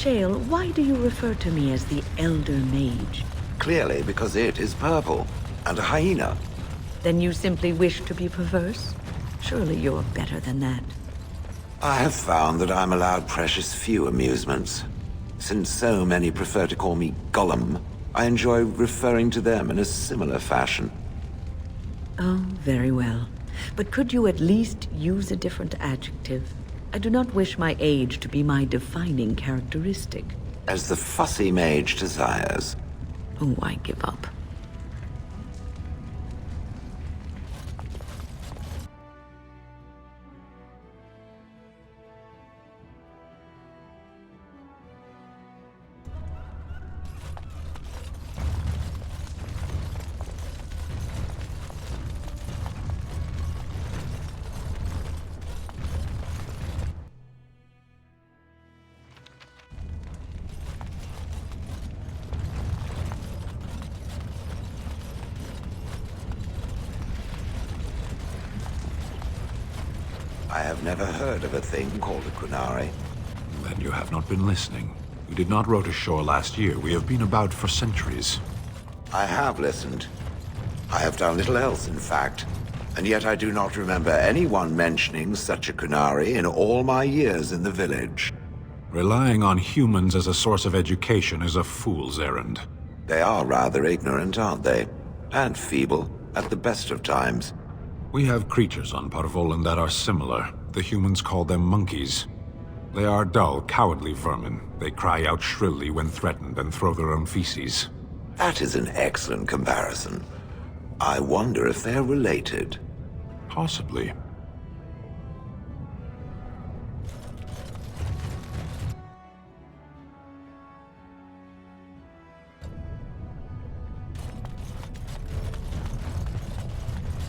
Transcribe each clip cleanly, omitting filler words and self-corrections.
Shale, why do you refer to me as the Elder Mage? Clearly because it is purple, and a hyena. Then you simply wish to be perverse? Surely you're better than that. I have found that I'm allowed precious few amusements. Since so many prefer to call me Gollum, I enjoy referring to them in a similar fashion. Oh, very well. But could you at least use a different adjective? I do not wish my age to be my defining characteristic. As the fussy mage desires. Oh, I give up. I have never heard of a thing called a Qunari. Then you have not been listening. We did not row to shore last year. We have been about for centuries. I have listened. I have done little else, in fact. And yet I do not remember anyone mentioning such a Qunari in all my years in the village. Relying on humans as a source of education is a fool's errand. They are rather ignorant, aren't they? And feeble, at the best of times. We have creatures on Parvolan that are similar. The humans call them monkeys. They are dull, cowardly vermin. They cry out shrilly when threatened and throw their own feces. That is an excellent comparison. I wonder if they're related. Possibly.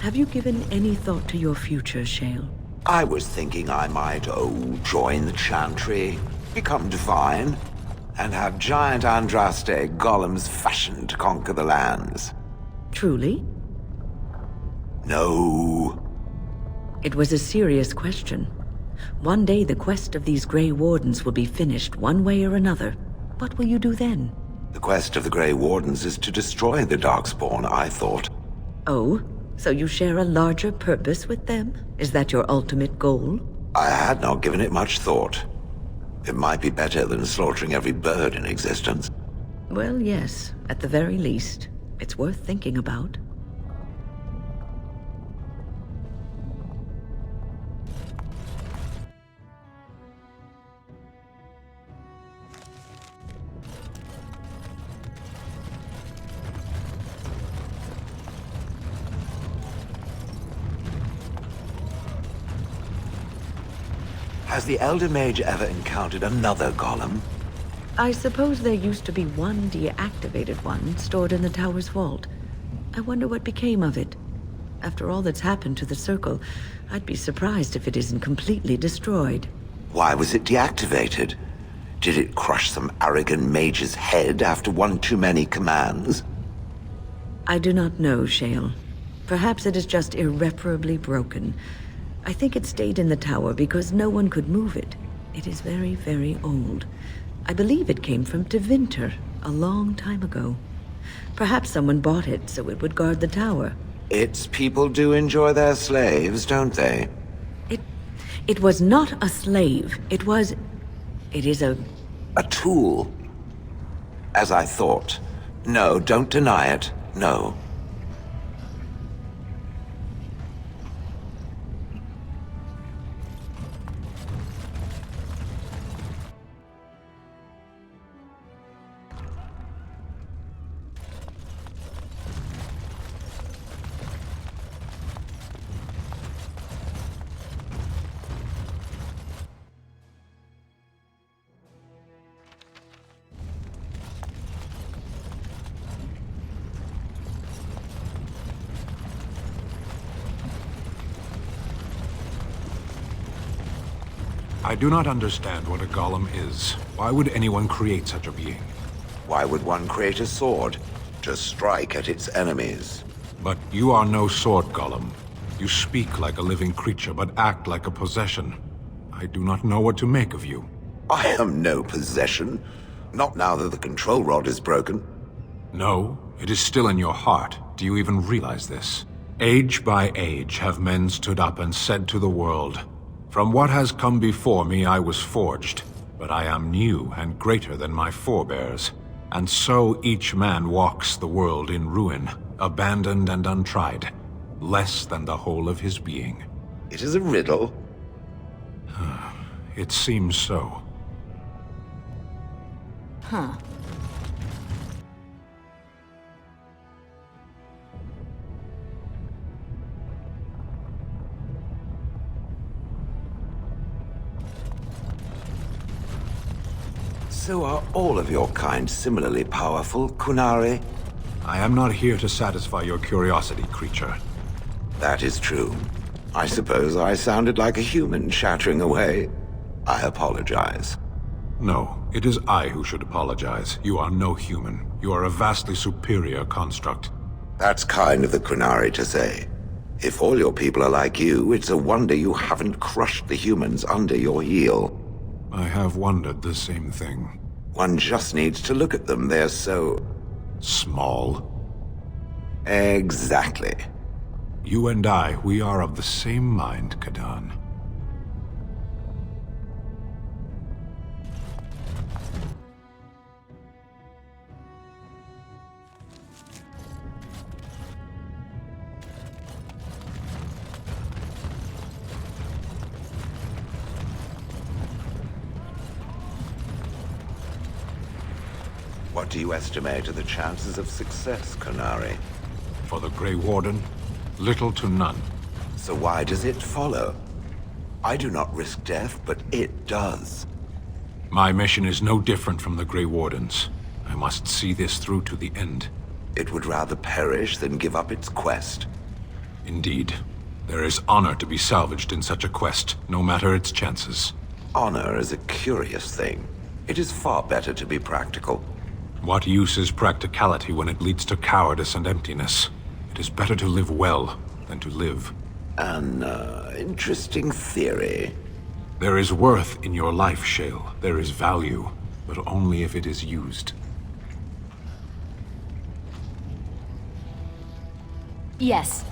Have you given any thought to your future, Shale? I was thinking I might, join the Chantry, become divine, and have giant Andraste Gollum's fashion to conquer the lands. Truly? No. It was a serious question. One day the quest of these Grey Wardens will be finished one way or another. What will you do then? The quest of the Grey Wardens is to destroy the Darkspawn, I thought. Oh? So you share a larger purpose with them? Is that your ultimate goal? I had not given it much thought. It might be better than slaughtering every bird in existence. Well, yes. At the very least. It's worth thinking about. Has the Elder Mage ever encountered another Gollum? I suppose there used to be one deactivated one stored in the tower's vault. I wonder what became of it. After all that's happened to the Circle, I'd be surprised if it isn't completely destroyed. Why was it deactivated? Did it crush some arrogant mage's head after one too many commands? I do not know, Shale. Perhaps it is just irreparably broken. I think it stayed in the tower because no one could move it. It is very, very old. I believe it came from Tevinter a long time ago. Perhaps someone bought it so it would guard the tower. Its people do enjoy their slaves, don't they? It was not a slave. It is a... A tool. As I thought. No, don't deny it. No. I do not understand what a golem is. Why would anyone create such a being? Why would one create a sword? To strike at its enemies. But you are no sword golem. You speak like a living creature, but act like a possession. I do not know what to make of you. I am no possession. Not now that the control rod is broken. No, it is still in your heart. Do you even realize this? Age by age have men stood up and said to the world, "From what has come before me I was forged, but I am new and greater than my forebears." And so each man walks the world in ruin, abandoned and untried, less than the whole of his being. It is a riddle. It seems so. Huh. So are all of your kind similarly powerful, Kunari? I am not here to satisfy your curiosity, creature. That is true. I suppose I sounded like a human chattering away. I apologize. No, it is I who should apologize. You are no human. You are a vastly superior construct. That's kind of the Kunari to say. If all your people are like you, it's a wonder you haven't crushed the humans under your heel. I have wondered the same thing. One just needs to look at them. They're so... Small. Exactly. You and I, we are of the same mind, Kadan. What do you estimate are the chances of success, Kunari? For the Grey Warden, little to none. So why does it follow? I do not risk death, but it does. My mission is no different from the Grey Warden's. I must see this through to the end. It would rather perish than give up its quest. Indeed. There is honor to be salvaged in such a quest, no matter its chances. Honor is a curious thing. It is far better to be practical. What use is practicality when it leads to cowardice and emptiness? It is better to live well than to live. An interesting theory. There is worth in your life, Shale. There is value, but only if it is used. Yes.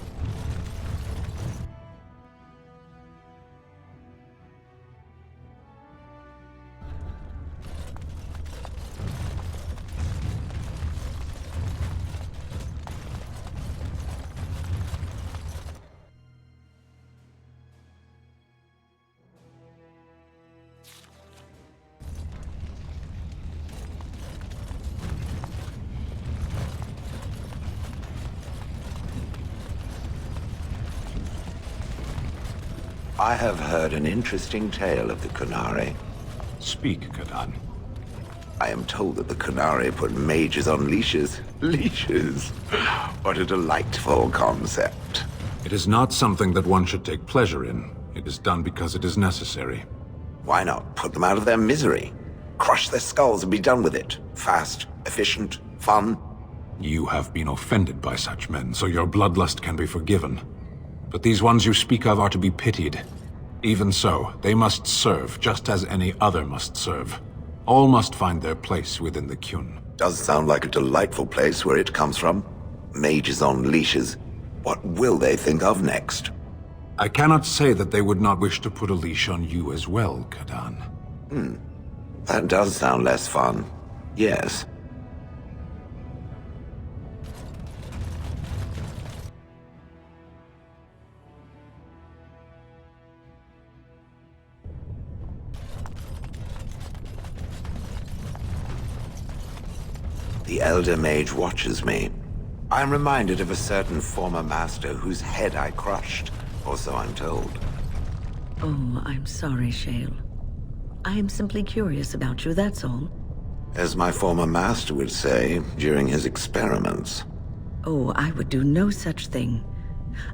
I have heard an interesting tale of the Kunari. Speak, Kadan. I am told that the Kunari put mages on leashes. Leashes? What a delightful concept. It is not something that one should take pleasure in. It is done because it is necessary. Why not put them out of their misery? Crush their skulls and be done with it. Fast, efficient, fun. You have been offended by such men, so your bloodlust can be forgiven. But these ones you speak of are to be pitied. Even so, they must serve, just as any other must serve. All must find their place within the Kyun. Does sound like a delightful place where it comes from. Mages on leashes. What will they think of next? I cannot say that they would not wish to put a leash on you as well, Kadan. That does sound less fun. Yes. The Elder Mage watches me. I am reminded of a certain former master whose head I crushed, or so I'm told. Oh, I'm sorry, Shale. I am simply curious about you, that's all. As my former master would say during his experiments. Oh, I would do no such thing.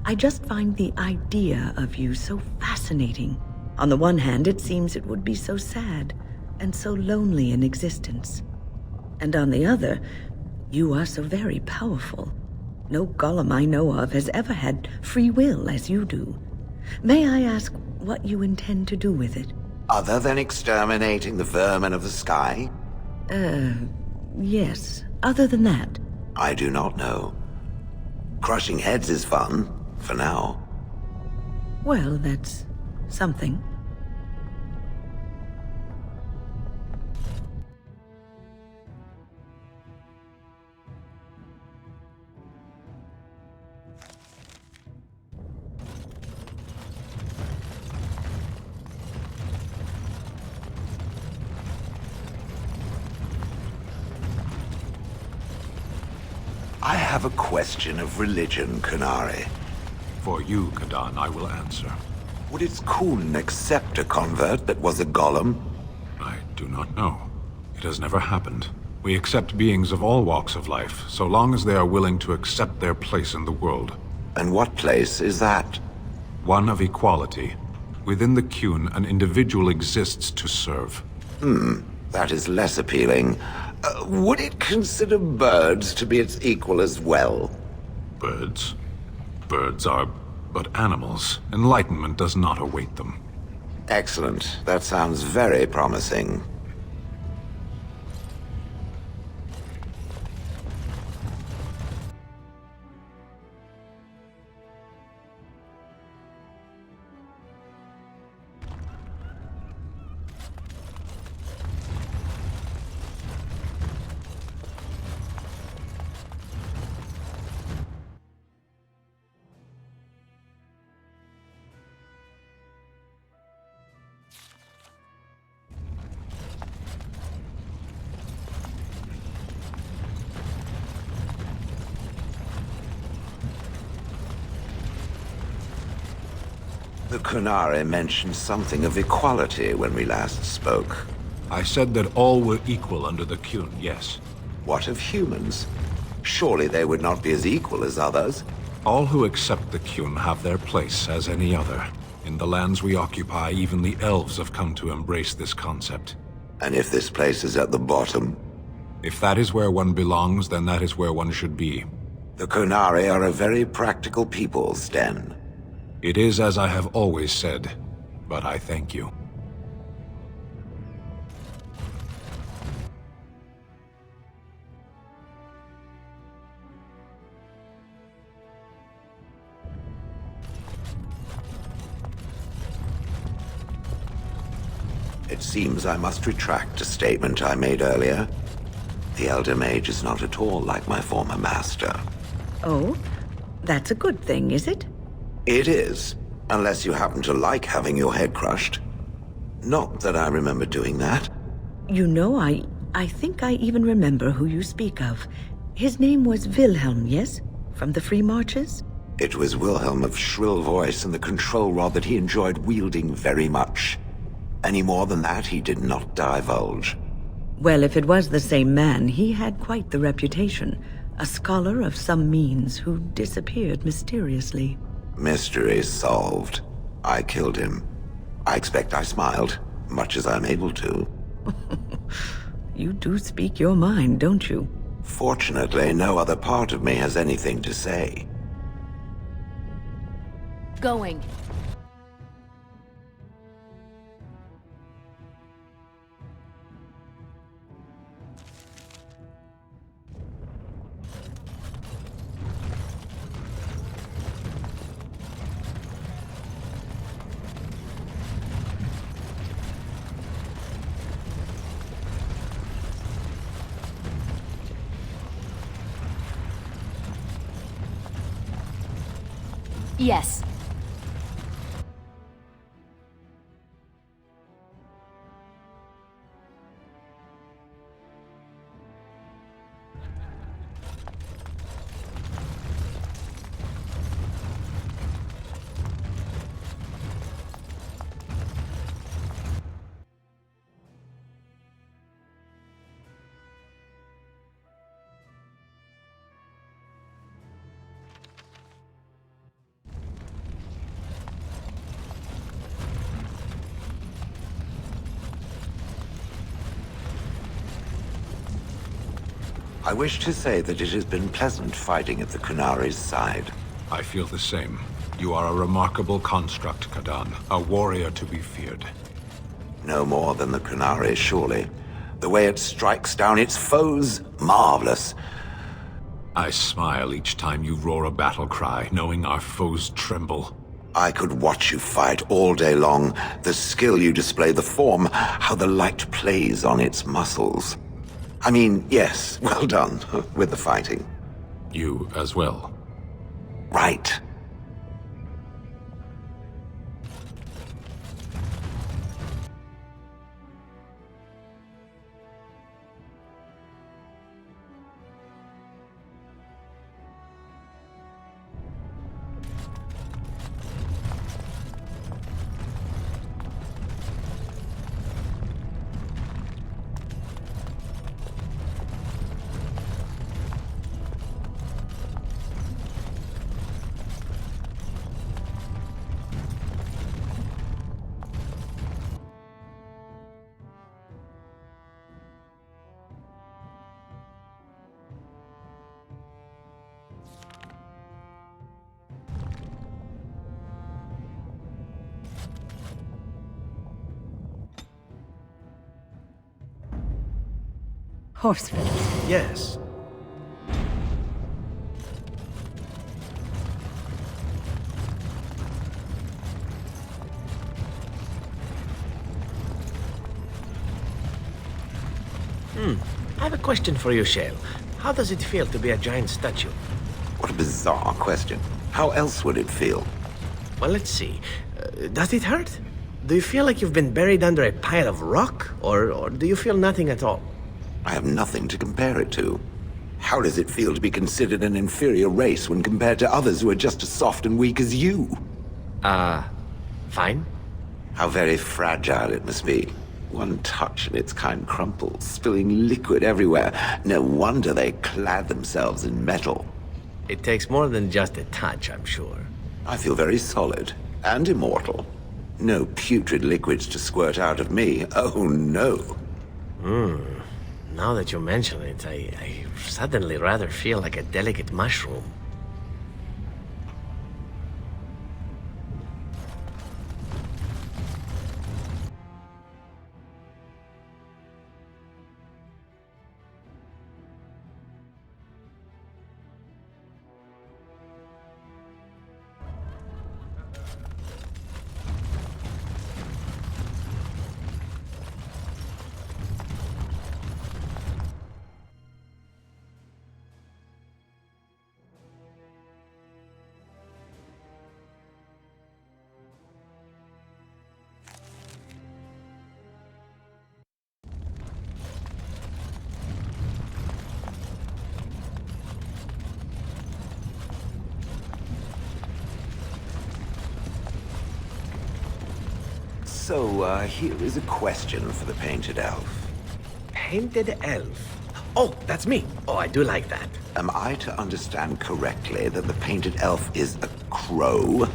I just find the idea of you so fascinating. On the one hand, it seems it would be so sad and so lonely in existence. And on the other, you are so very powerful. No golem I know of has ever had free will as you do. May I ask what you intend to do with it? Other than exterminating the vermin of the sky? Yes. Other than that. I do not know. Crushing heads is fun, for now. Well, that's something. I have a question of religion, Kunari. For you, Kadan, I will answer. Would its Khun accept a convert that was a golem? I do not know. It has never happened. We accept beings of all walks of life, so long as they are willing to accept their place in the world. And what place is that? One of equality. Within the Qun, an individual exists to serve. That is less appealing. Would it consider birds to be its equal as well? Birds? Birds are but animals. Enlightenment does not await them. Excellent. That sounds very promising. The Kunari mentioned something of equality when we last spoke. I said that all were equal under the Qun, yes. What of humans? Surely they would not be as equal as others? All who accept the Qun have their place as any other. In the lands we occupy, even the elves have come to embrace this concept. And if this place is at the bottom? If that is where one belongs, then that is where one should be. The Kunari are a very practical people, Sten. It is as I have always said, but I thank you. It seems I must retract a statement I made earlier. The Elder Mage is not at all like my former master. Oh? That's a good thing, is it? It is, unless you happen to like having your head crushed. Not that I remember doing that. You know, I think I even remember who you speak of. His name was Wilhelm, yes? From the Free Marches? It was Wilhelm of shrill voice and the control rod that he enjoyed wielding very much. Any more than that, he did not divulge. Well, if it was the same man, he had quite the reputation. A scholar of some means who disappeared mysteriously. Mystery solved. I killed him. I expect I smiled, much as I'm able to. You do speak your mind, don't you? Fortunately, no other part of me has anything to say. Going. Yes. I wish to say that it has been pleasant fighting at the Kunari's side. I feel the same. You are a remarkable construct, Kadan. A warrior to be feared. No more than the Kunari, surely. The way it strikes down its foes, marvelous. I smile each time you roar a battle cry, knowing our foes tremble. I could watch you fight all day long. The skill you display, the form, how the light plays on its muscles. I mean, yes, well done with the fighting. You as well. Right. Horsefit. Yes. I have a question for you, Shale. How does it feel to be a giant statue? What a bizarre question. How else would it feel? Well, let's see. Does it hurt? Do you feel like you've been buried under a pile of rock? Or do you feel nothing at all? I have nothing to compare it to. How does it feel to be considered an inferior race when compared to others who are just as soft and weak as you? Fine. How very fragile it must be. One touch and its kind crumples, spilling liquid everywhere. No wonder they clad themselves in metal. It takes more than just a touch, I'm sure. I feel very solid and immortal. No putrid liquids to squirt out of me. Oh, no. Now that you mention it, I suddenly rather feel like a delicate mushroom. So, here is a question for the Painted Elf. Painted elf. Oh, that's me. Oh, I do like that. Am I to understand correctly that the Painted Elf is a crow?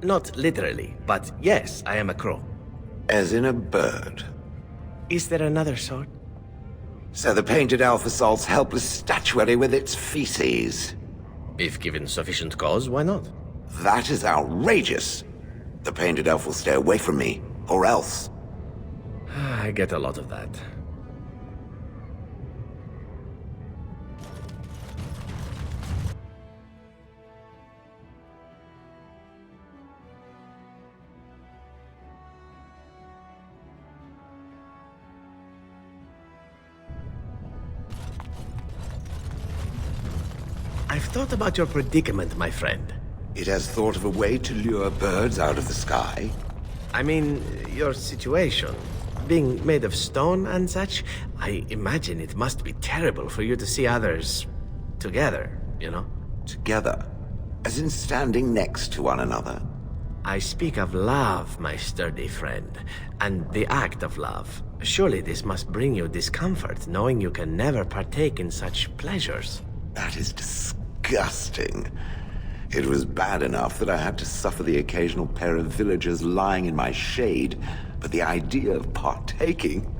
Not literally, but yes, I am a crow. As in a bird? Is there another sort? So the Painted Elf assaults helpless statuary with its feces? If given sufficient cause, why not? That is outrageous! The Painted Elf will stay away from me, or else. I get a lot of that. I've thought about your predicament, my friend. It has thought of a way to lure birds out of the sky? I mean, your situation. Being made of stone and such, I imagine it must be terrible for you to see others together, you know? Together? As in standing next to one another? I speak of love, my sturdy friend, and the act of love. Surely this must bring you discomfort, knowing you can never partake in such pleasures. That is disgusting. It was bad enough that I had to suffer the occasional pair of villagers lying in my shade, but the idea of partaking...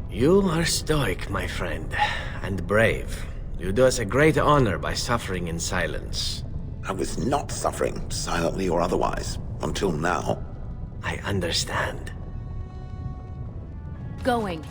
You are stoic, my friend, and brave. You do us a great honor by suffering in silence. I was not suffering, silently or otherwise, until now. I understand. Going.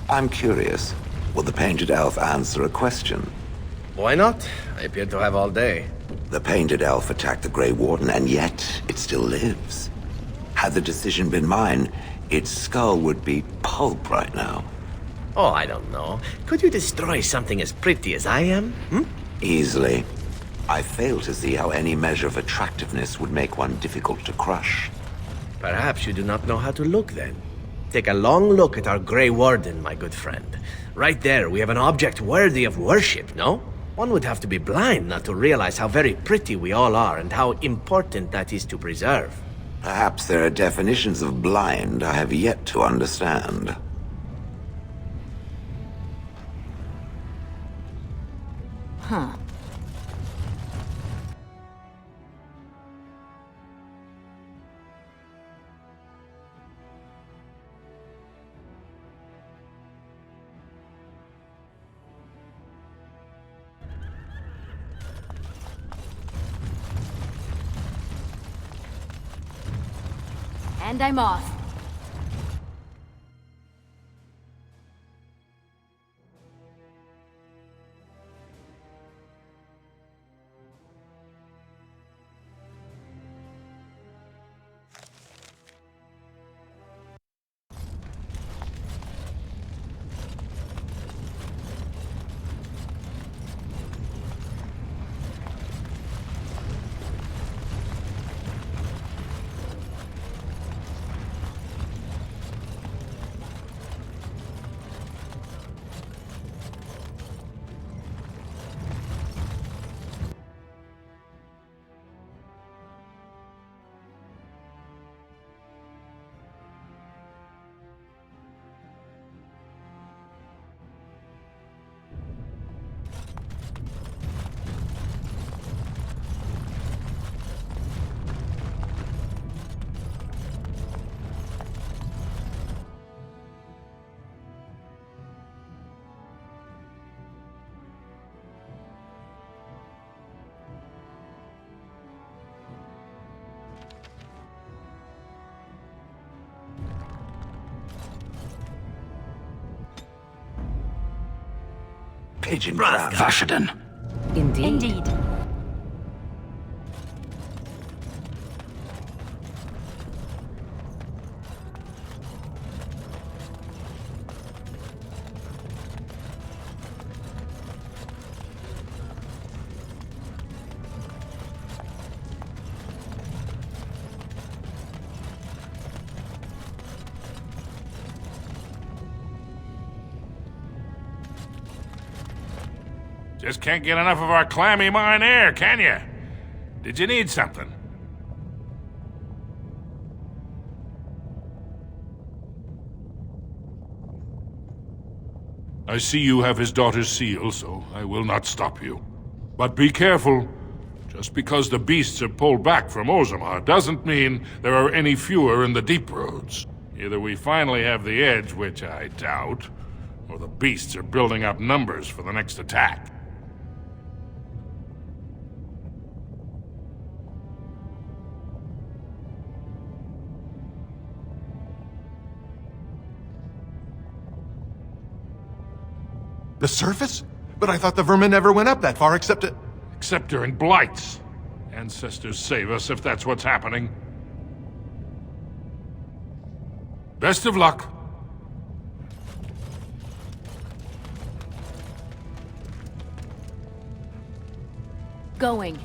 I'm curious. Will the Painted Elf answer a question? Why not? I appear to have all day. The Painted Elf attacked the Grey Warden, and yet it still lives. Had the decision been mine, its skull would be pulp right now. Oh, I don't know. Could you destroy something as pretty as I am? Easily. I fail to see how any measure of attractiveness would make one difficult to crush. Perhaps you do not know how to look then. Take a long look at our Grey Warden, my good friend. Right there, we have an object worthy of worship, no? One would have to be blind not to realize how very pretty we all are and how important that is to preserve. Perhaps there are definitions of blind I have yet to understand. Huh. And I'm off. Pigeon crab. Vashaden. Indeed. Just can't get enough of our clammy mine air, can you? Did you need something? I see you have his daughter's seal, so I will not stop you. But be careful. Just because the beasts are pulled back from Ozamar doesn't mean there are any fewer in the deep roads. Either we finally have the edge, which I doubt, or the beasts are building up numbers for the next attack. The surface? But I thought the vermin never went up that far except it. Except during blights. Ancestors save us if that's what's happening. Best of luck. Going.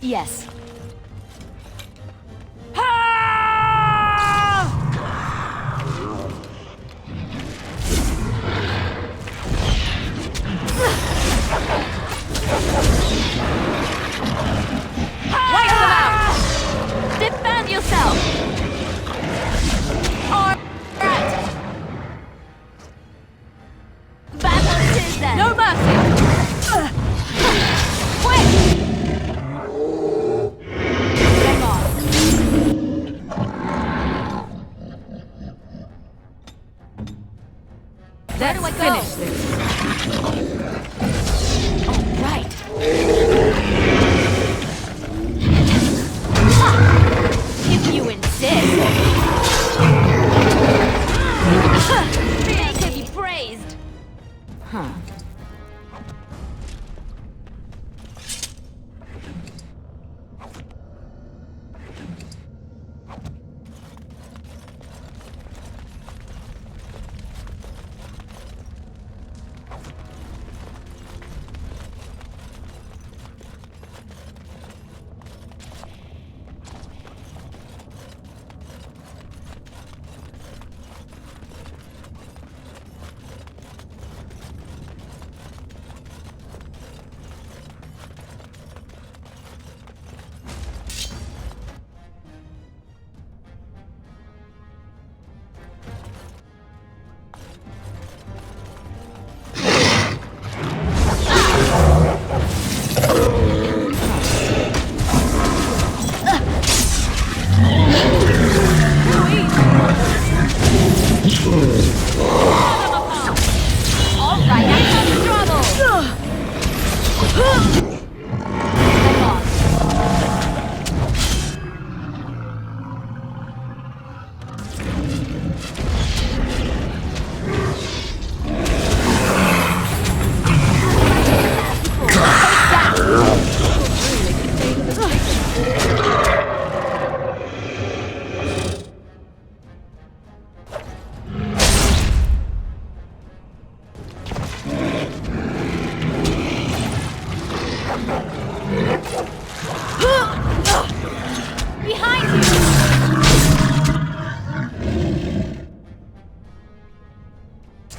Yes. Wipe them out! Defend yourself! Alright! Battle tis then! No mercy! Quick! Come on. Where do I finish this? All right. If you insist. May to be praised. Huh.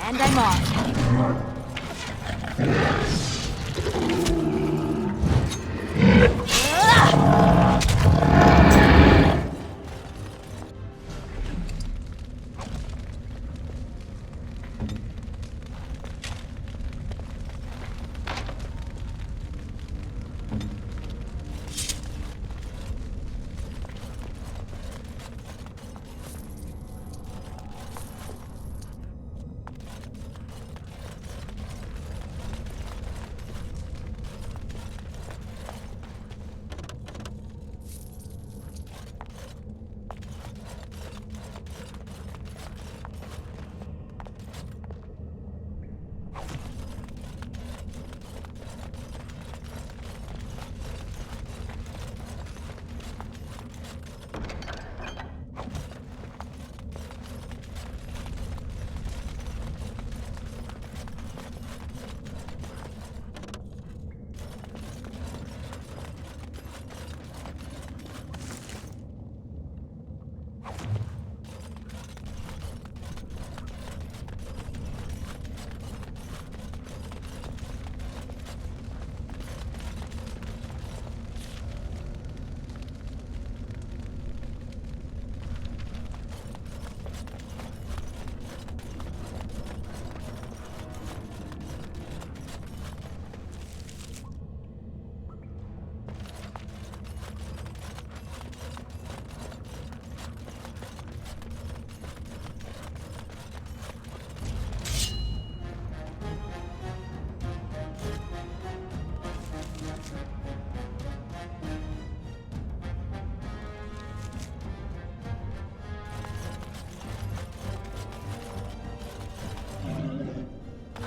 And I'm off.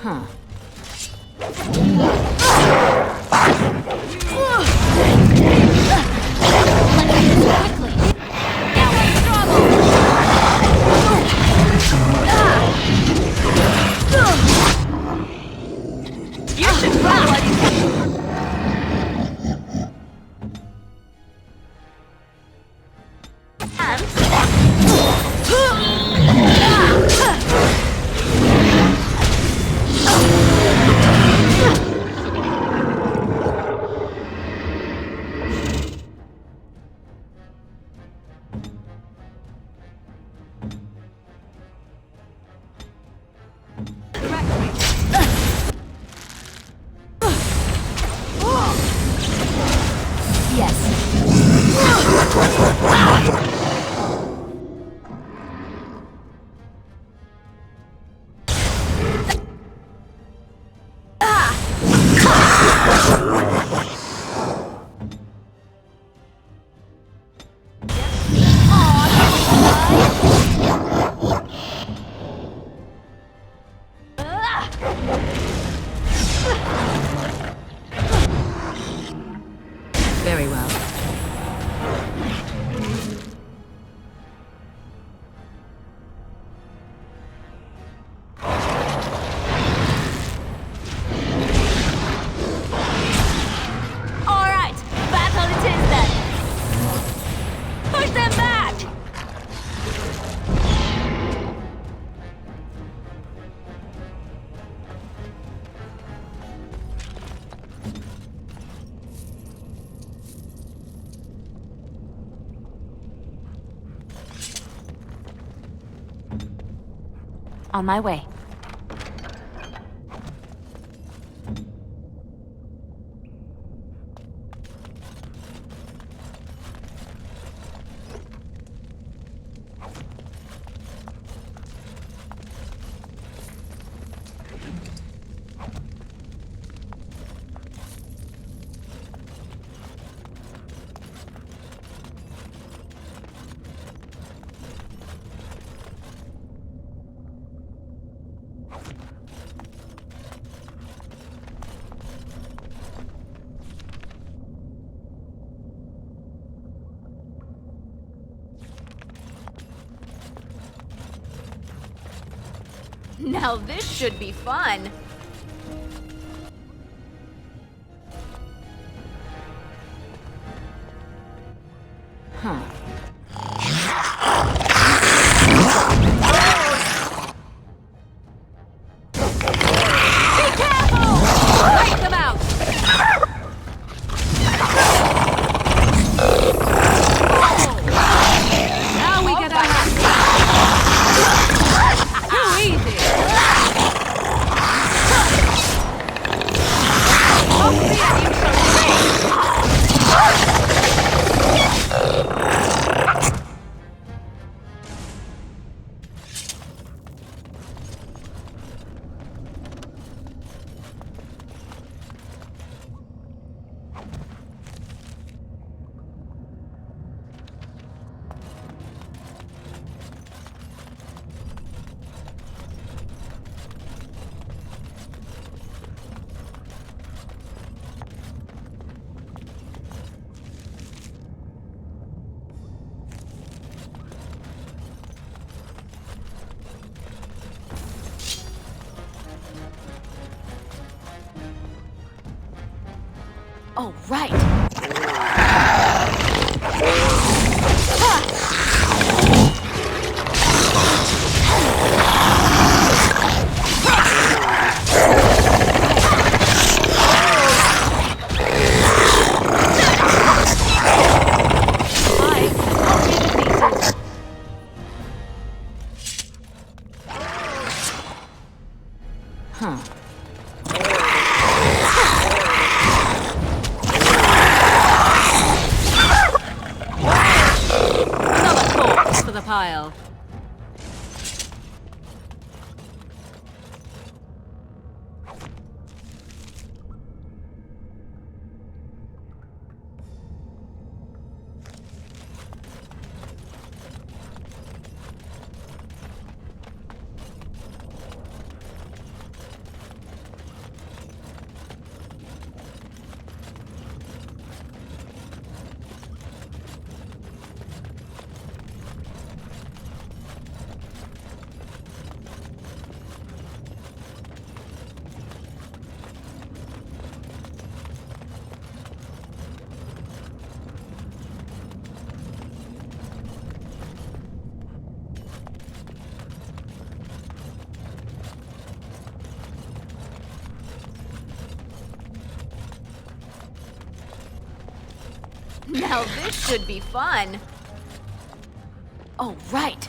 Huh. Very well. All right, battle it is then. Push them back. On my way. Now this should be fun. Be careful! Break them out! Now we get our hands. Too easy! Hopefully you shall stay. Oh, right. For the pile. Now this should be fun. Oh, right.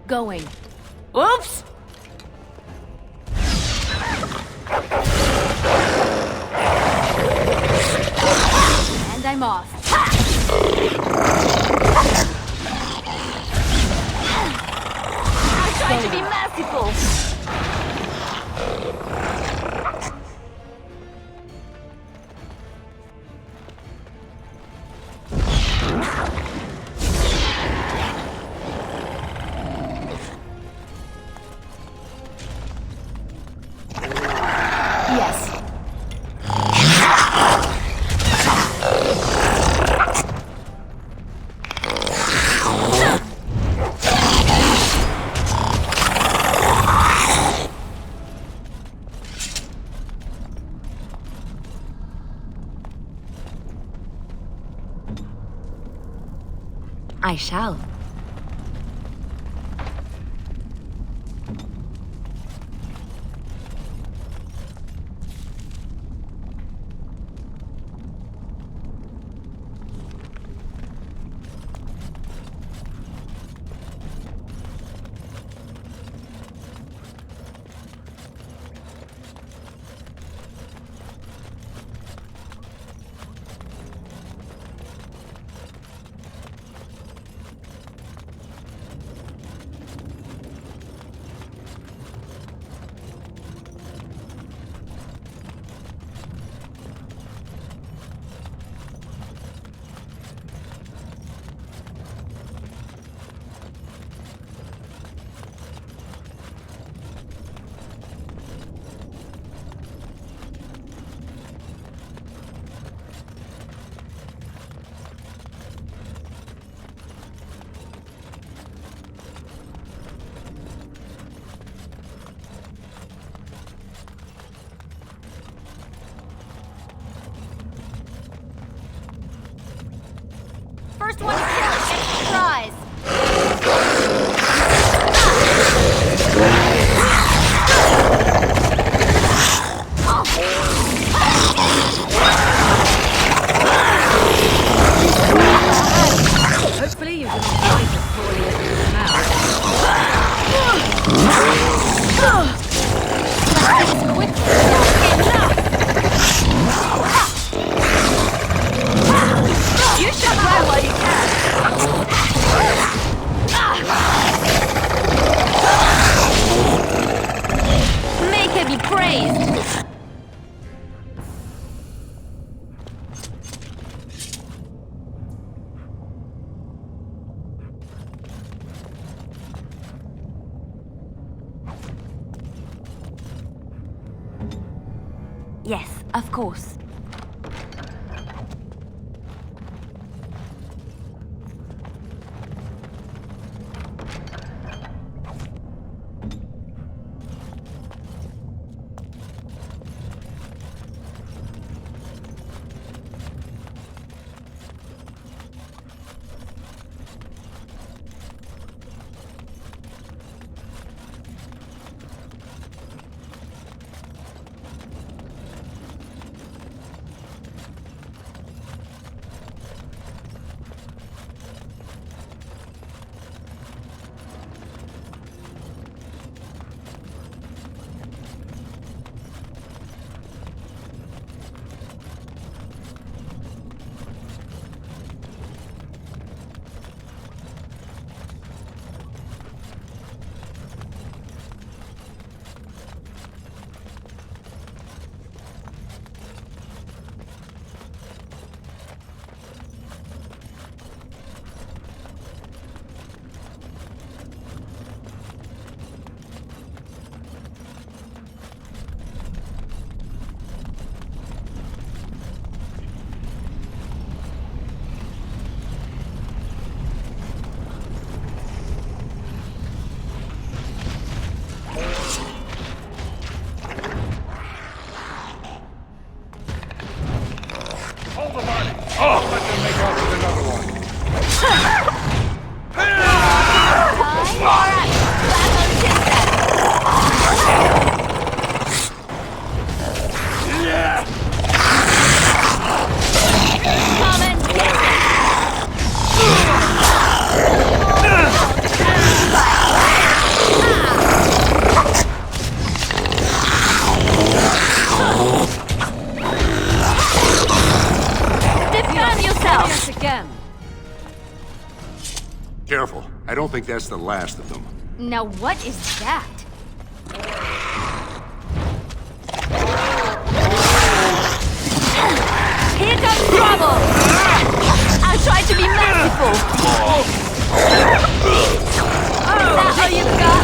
Going. Oops! And I'm off. I'm trying to be merciful! Yes. I shall. First one to kill it gets the prize. Hopefully you didn't fight as poorly as you came out. You should run while you can. Make her be praised. Yes, of course. Careful. I don't think that's the last of them. Now what is that? Here comes trouble! I'll try to be merciful! Is that all you've got?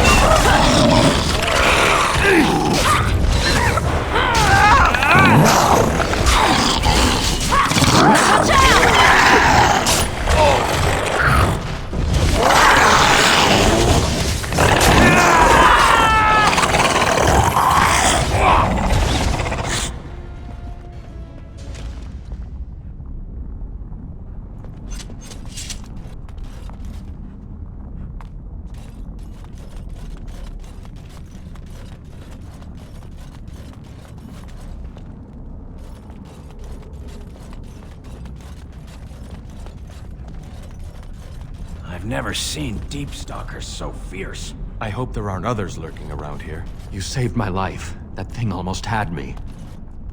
Watch out! I've never seen Deep Stalkers so fierce. I hope there aren't others lurking around here. You saved my life. That thing almost had me.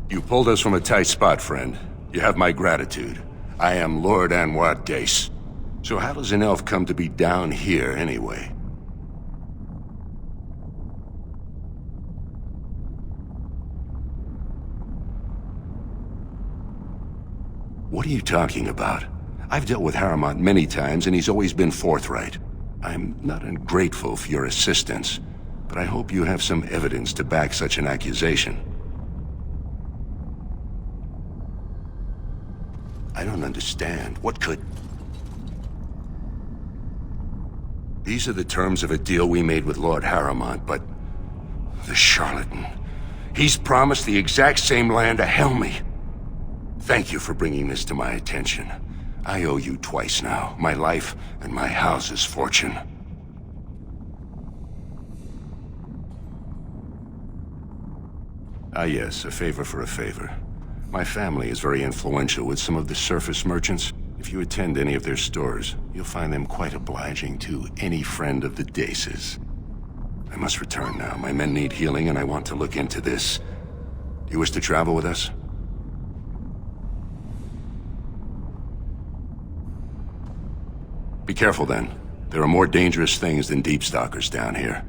You pulled us from a tight spot, friend. You have my gratitude. I am Lord Anwar Dace. So how does an elf come to be down here anyway? What are you talking about? I've dealt with Harriman many times, and he's always been forthright. I'm not ungrateful for your assistance, but I hope you have some evidence to back such an accusation. I don't understand. What could... These are the terms of a deal we made with Lord Harriman, but... the charlatan. He's promised the exact same land to Helmy. Thank you for bringing this to my attention. I owe you twice now. My life and my house's fortune. Ah yes, a favor for a favor. My family is very influential with some of the surface merchants. If you attend any of their stores, you'll find them quite obliging to any friend of the Daces. I must return now. My men need healing and I want to look into this. Do you wish to travel with us? Be careful then. There are more dangerous things than Deep Stalkers down here.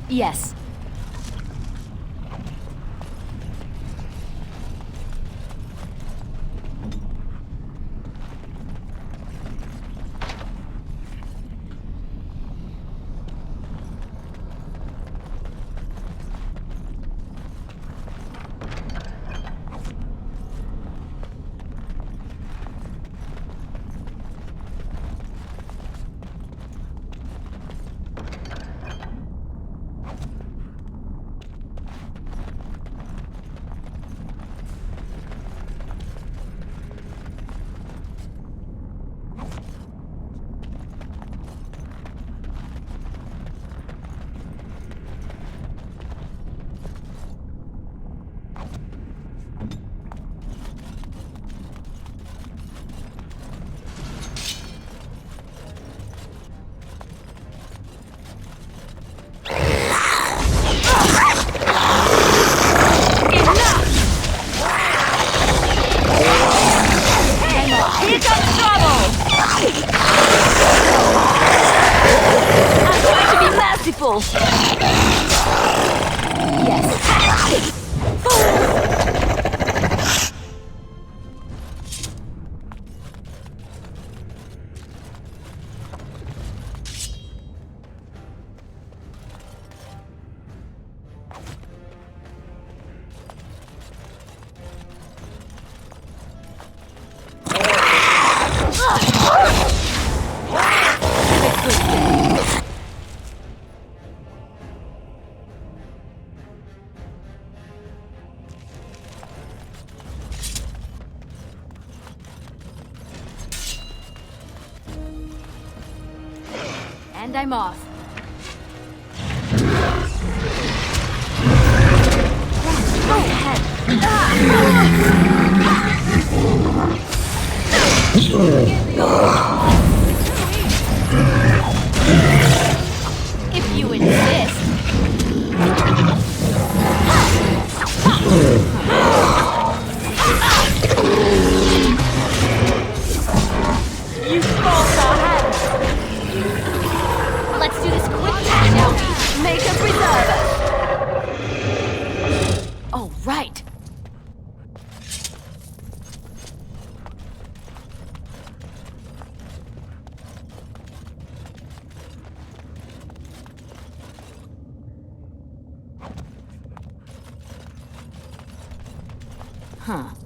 Yes. And I'm off. Go ahead. If you insist. Huh.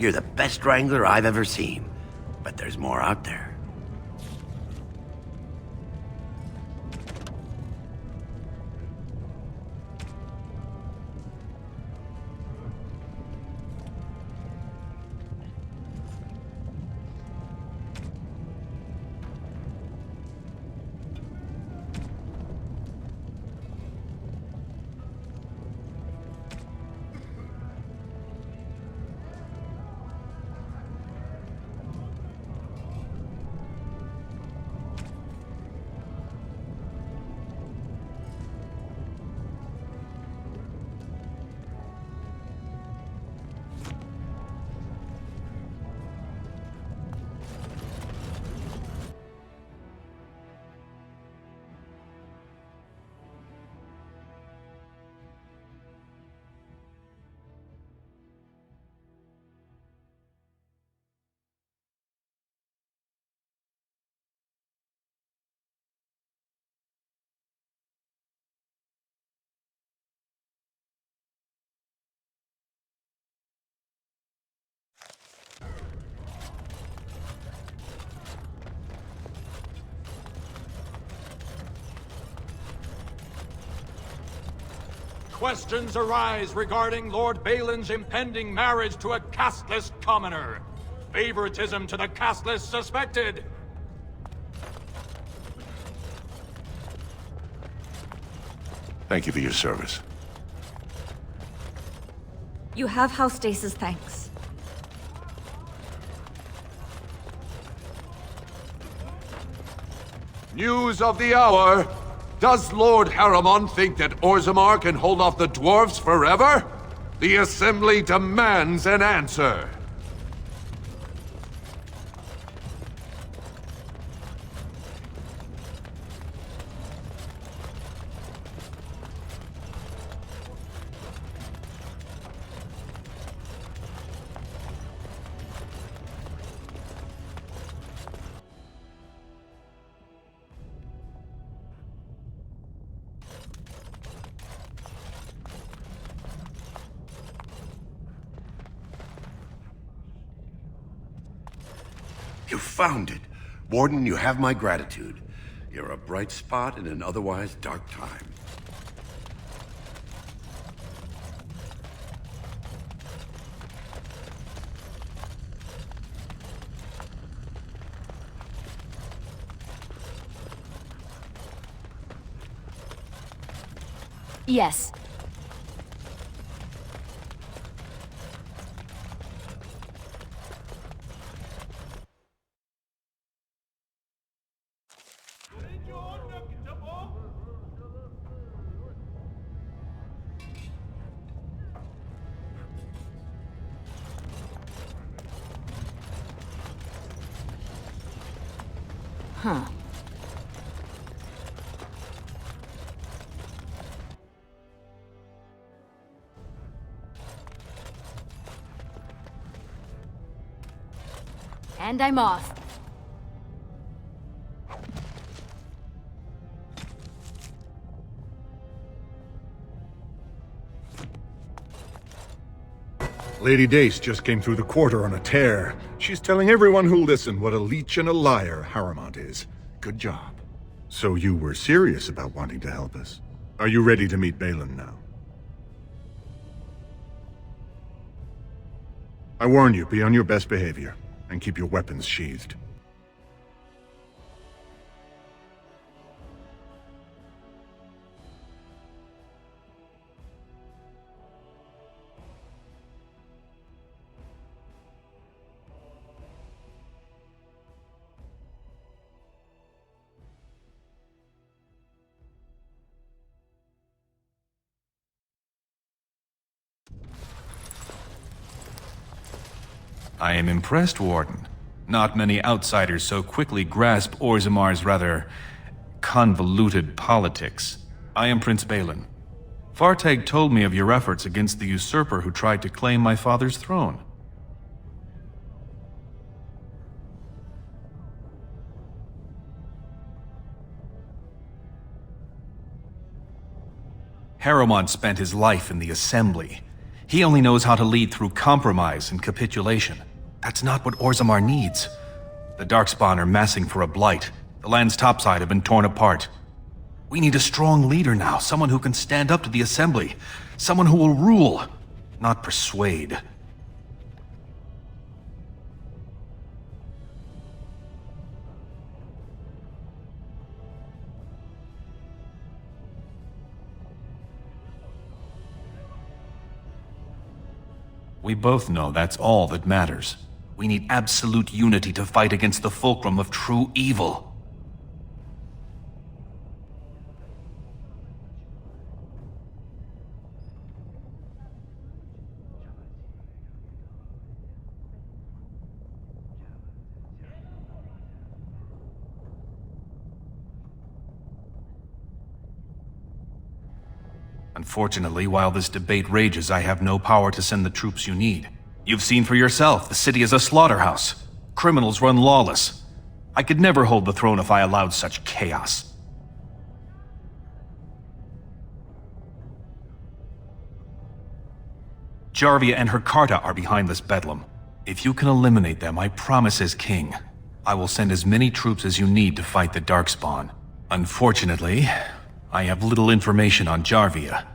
You're the best wrangler I've ever seen. But there's more out there. Questions arise regarding Lord Balin's impending marriage to a casteless commoner. Favoritism to the casteless suspected. Thank you for your service. You have House Stace's thanks. News of the hour! Does Lord Harriman think that Orzammar can hold off the dwarves forever? The Assembly demands an answer! You found it. Warden, you have my gratitude. You're a bright spot in an otherwise dark time. Yes. Huh. And I'm off. Lady Dace just came through the quarter on a tear. She's telling everyone who'll listen what a leech and a liar Harrimont is. Good job. So you were serious about wanting to help us. Are you ready to meet Balin now? I warn you, be on your best behavior, and keep your weapons sheathed. I am impressed, Warden. Not many outsiders so quickly grasp Orzamar's rather convoluted politics. I am Prince Balin. Fartag told me of your efforts against the usurper who tried to claim my father's throne. Harrimont spent his life in the Assembly. He only knows how to lead through compromise and capitulation. That's not what Orzammar needs. The Darkspawn are massing for a blight. The land's topside have been torn apart. We need a strong leader now, someone who can stand up to the Assembly. Someone who will rule, not persuade. We both know that's all that matters. We need absolute unity to fight against the fulcrum of true evil. Unfortunately, while this debate rages, I have no power to send the troops you need. You've seen for yourself, the city is a slaughterhouse. Criminals run lawless. I could never hold the throne if I allowed such chaos. Jarvia and her Carta are behind this bedlam. If you can eliminate them, I promise as king, I will send as many troops as you need to fight the Darkspawn. Unfortunately, I have little information on Jarvia.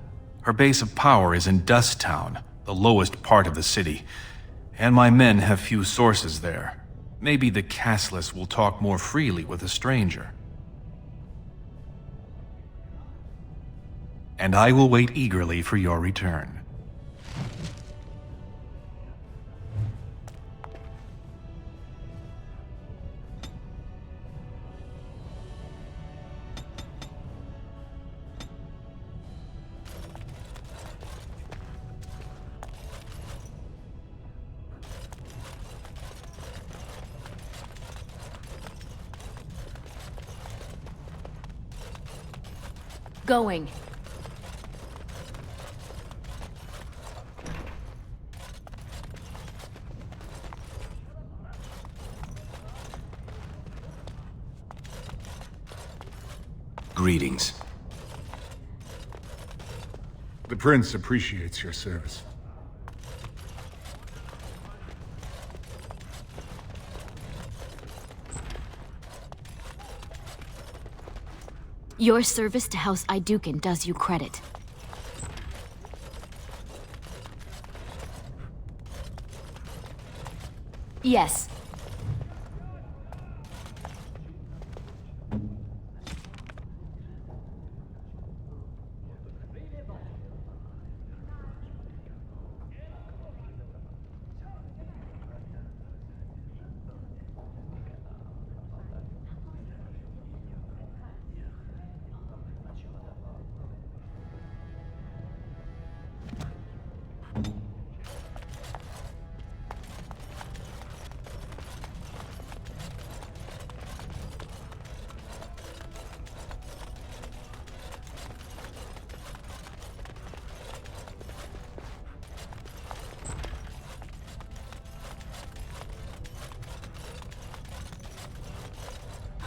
Her base of power is in Dust Town, the lowest part of the city, and my men have few sources there. Maybe the castless will talk more freely with a stranger. And I will wait eagerly for your return. Going. Greetings. The Prince appreciates your service. Your service to House Iduken does you credit. Yes.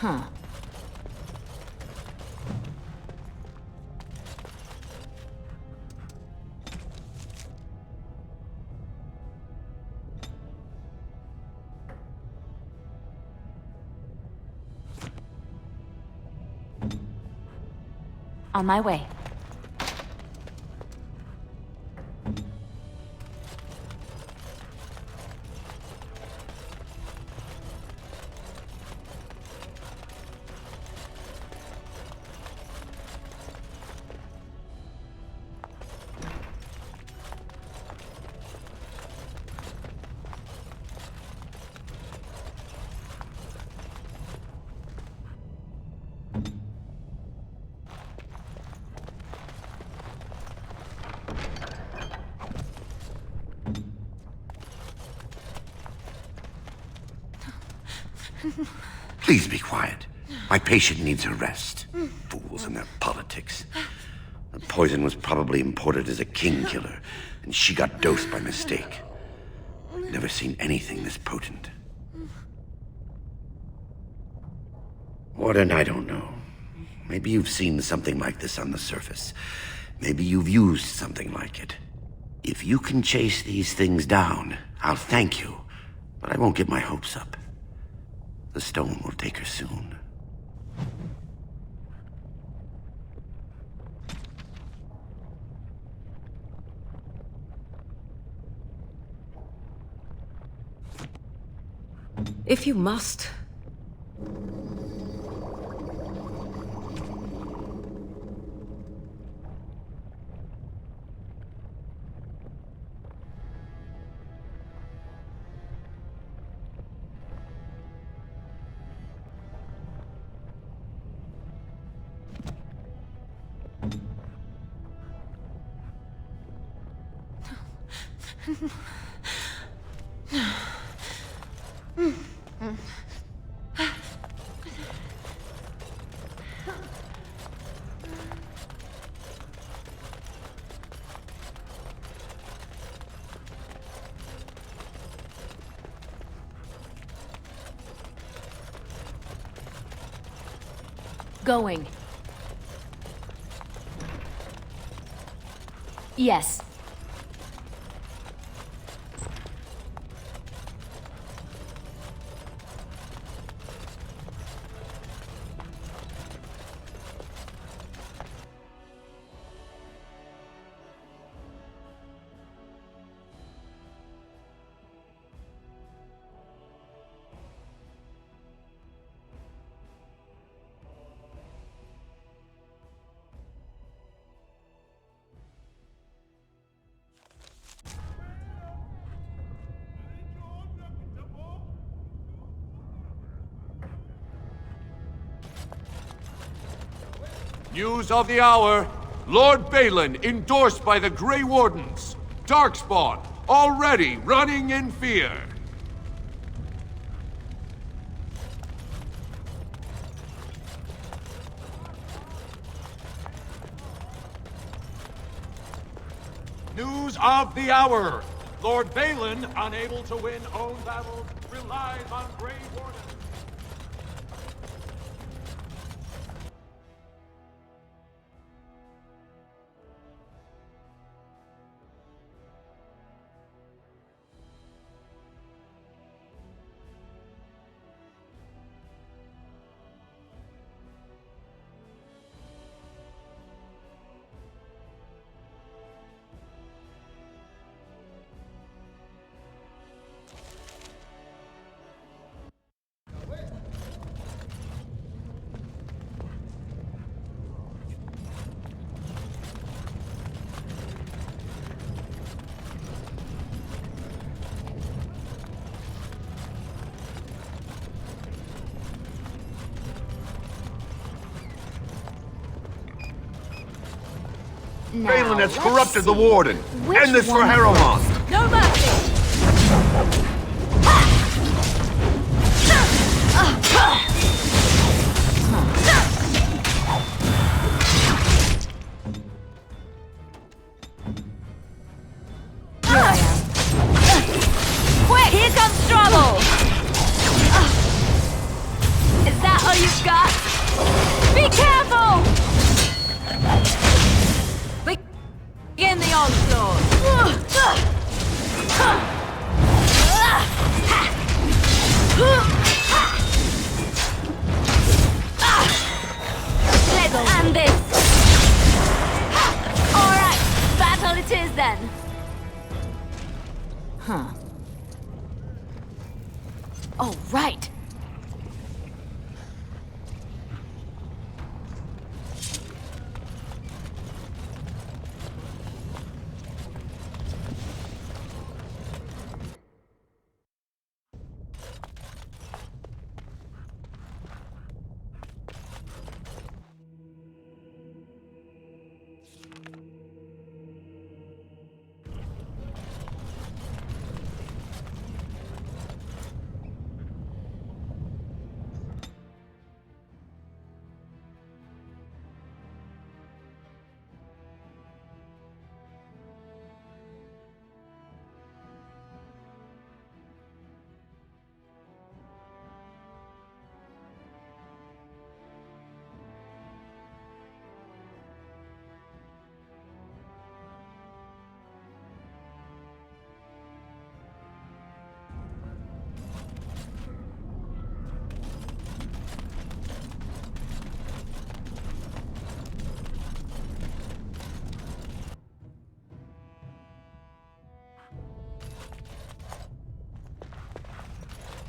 Huh. On my way. Please be quiet. My patient needs a rest. Fools and their politics. The poison was probably imported as a king killer, and she got dosed by mistake. Never seen anything this potent. Warden, I don't know. Maybe you've seen something like this on the surface. Maybe you've used something like it. If you can chase these things down, I'll thank you, but I won't get my hopes up. The stone will take her soon. If you must. Going. Yes. News of the hour. Lord Balin endorsed by the Grey Wardens. Darkspawn already running in fear. News of the hour. Lord Balin, unable to win own battles, relies on Grey Wardens. Now, Balin has let's corrupted the see. Warden. Which End this for one Harrowmont. first? No mercy! Here I am. Quick! Here comes trouble! Is that all you again. Huh. Oh, right.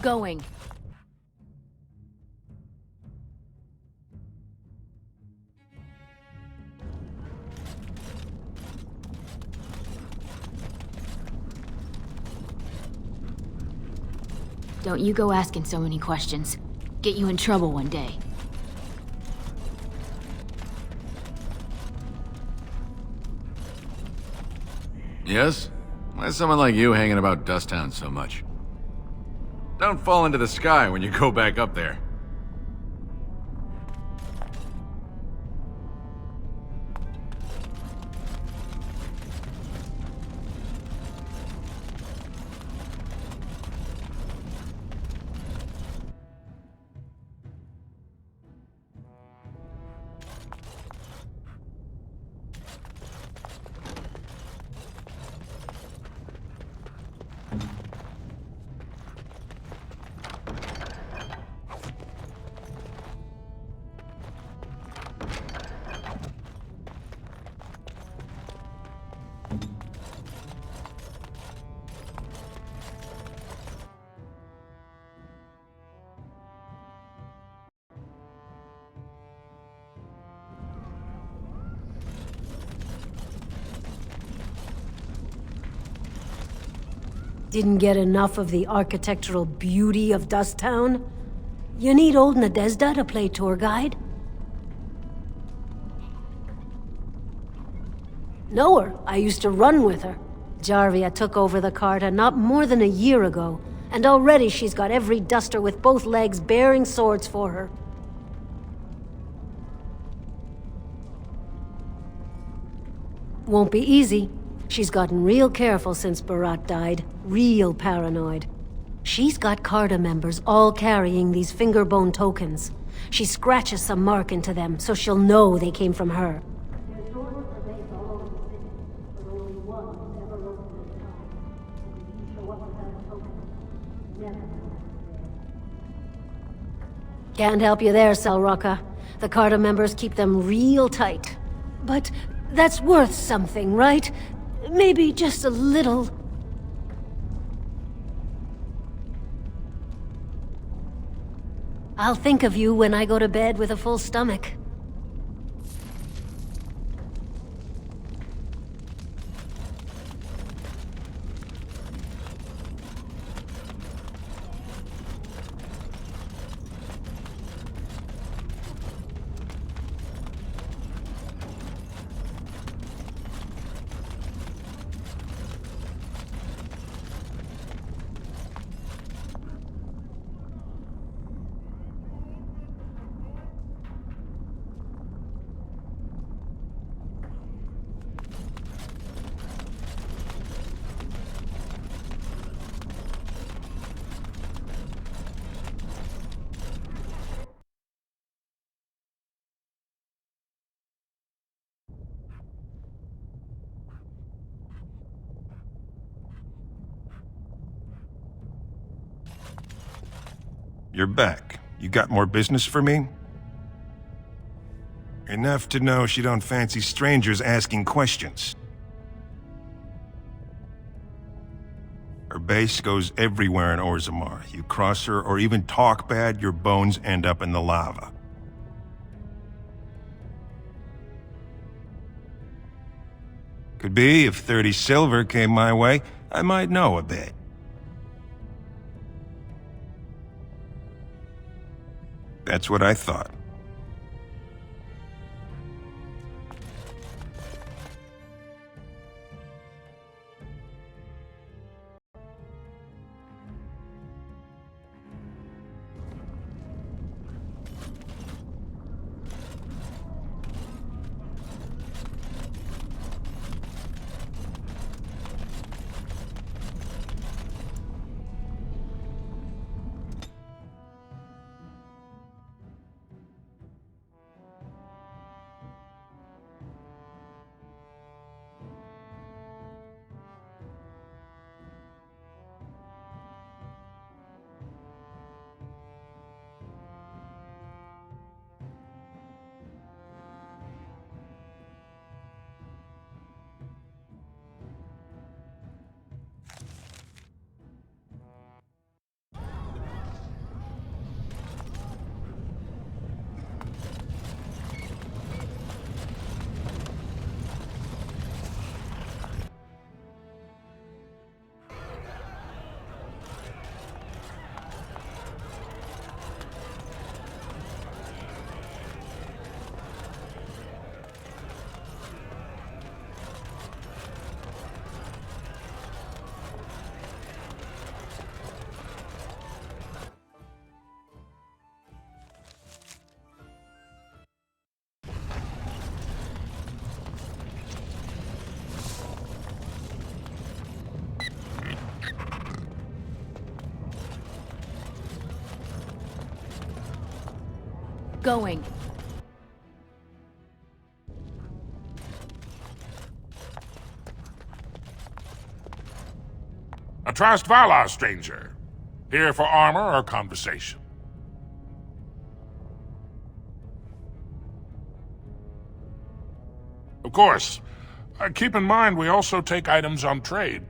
Going. Don't you go asking so many questions. Get you in trouble one day. Yes? Why is someone like you hanging about Dusttown so much? Don't fall into the sky when you go back up there. Didn't get enough of the architectural beauty of Dusttown? You need old Nadezhda to play tour guide? Know her. I used to run with her. Jarvia took over the Carta not more than a year ago, and already she's got every duster with both legs bearing swords for her. Won't be easy. She's gotten real careful since Barat died. Real paranoid. She's got Carta members all carrying these fingerbone tokens. She scratches some mark into them, so she'll know they came from her. Can't help you there, Selrocka. The Carta members keep them real tight. But that's worth something, right? Maybe just a little. I'll think of you when I go to bed with a full stomach. You're back. You got more business for me? Enough to know she don't fancy strangers asking questions. base goes everywhere in Orzammar. You cross her or even talk bad, your bones end up in the lava. Could be, if 30 silver came my way, I might know a bit. That's what I thought. Going. A Trust Valar, stranger. Here for armor or conversation? Of course. Keep in mind we also take items on trade.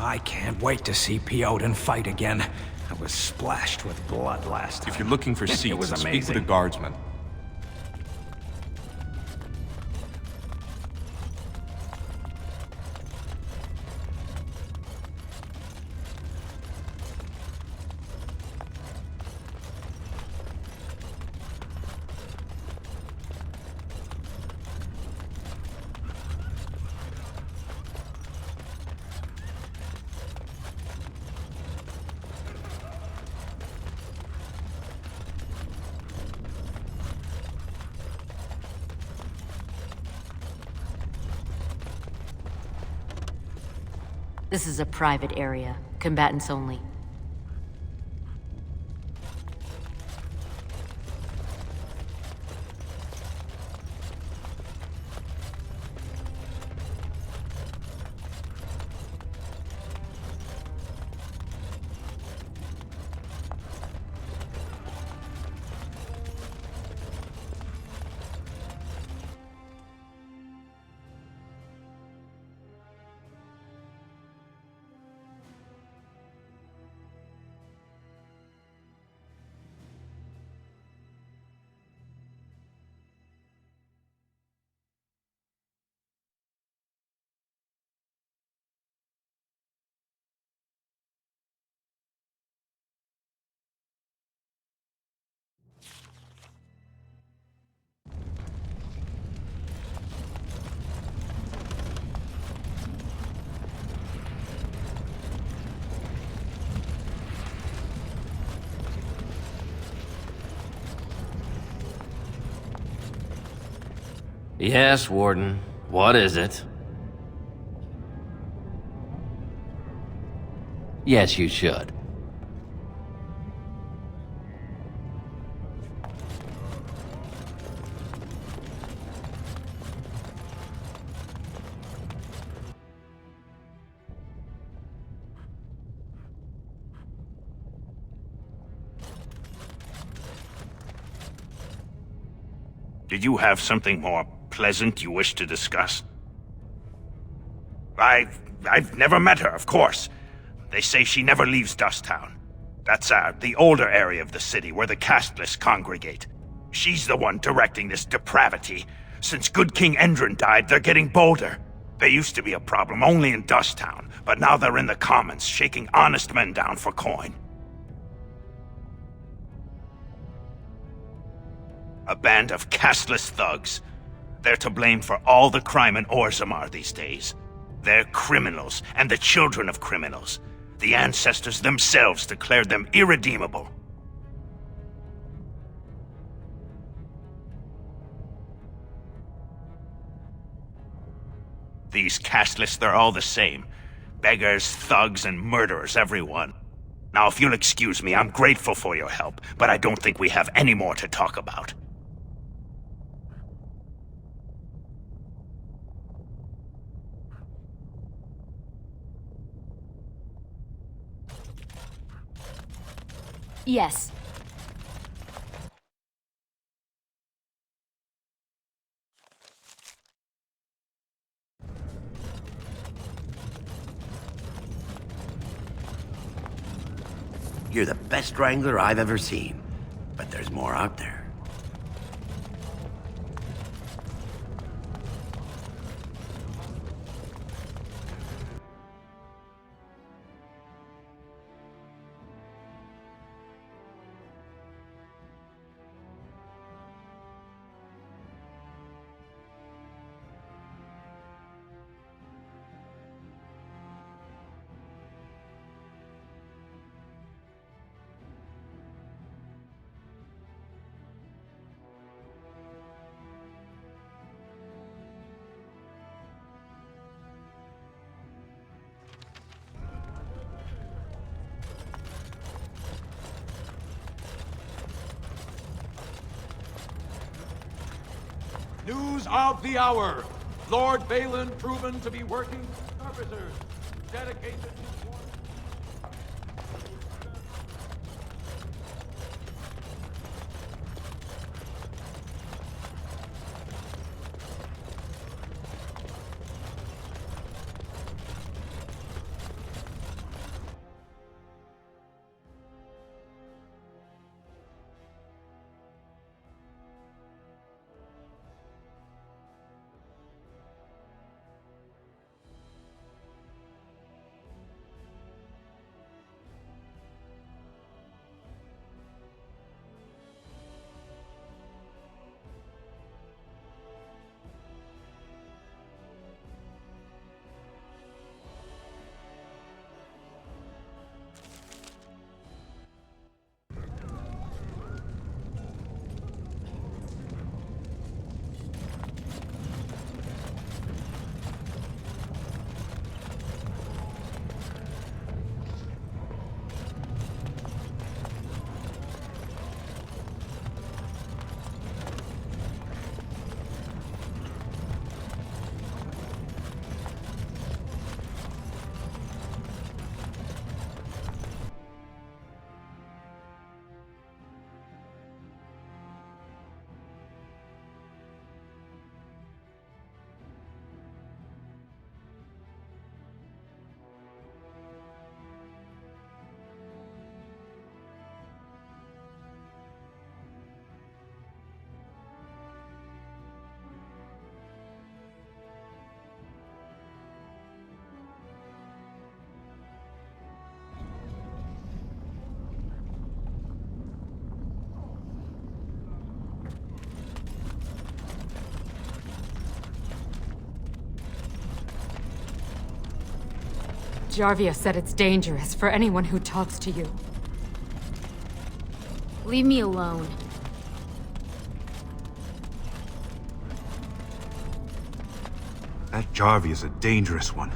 I can't wait to see Piotr fight again. I was splashed with blood last time. If you're looking for It seats, was speak amazing. with a guardsman. This is a private area. Combatants only. Yes, Warden. What is it? Yes, you should. Did you have something more pleasant you wish to discuss? I've never met her, of course. They say she never leaves Dusttown. That's the older area of the city where the casteless congregate. She's the one directing this depravity. Since good King Endrin died, they're getting bolder. They used to be a problem only in Dusttown, but now they're in the commons, shaking honest men down for coin. A band of casteless thugs. They're to blame for all the crime in Orzammar these days. They're criminals, and the children of criminals. The ancestors themselves declared them irredeemable. These casteless, they're all the same. Beggars, thugs, and murderers, everyone. Now, if you'll excuse me, I'm grateful for your help, but I don't think we have any more to talk about. Yes. You're the best wrangler I've ever seen, but there's more out there. News of the hour. Lord Balin proven to be working servitors dedicated to war. Jarvia said it's dangerous for anyone who talks to you. Leave me alone. That Jarvia's a dangerous one.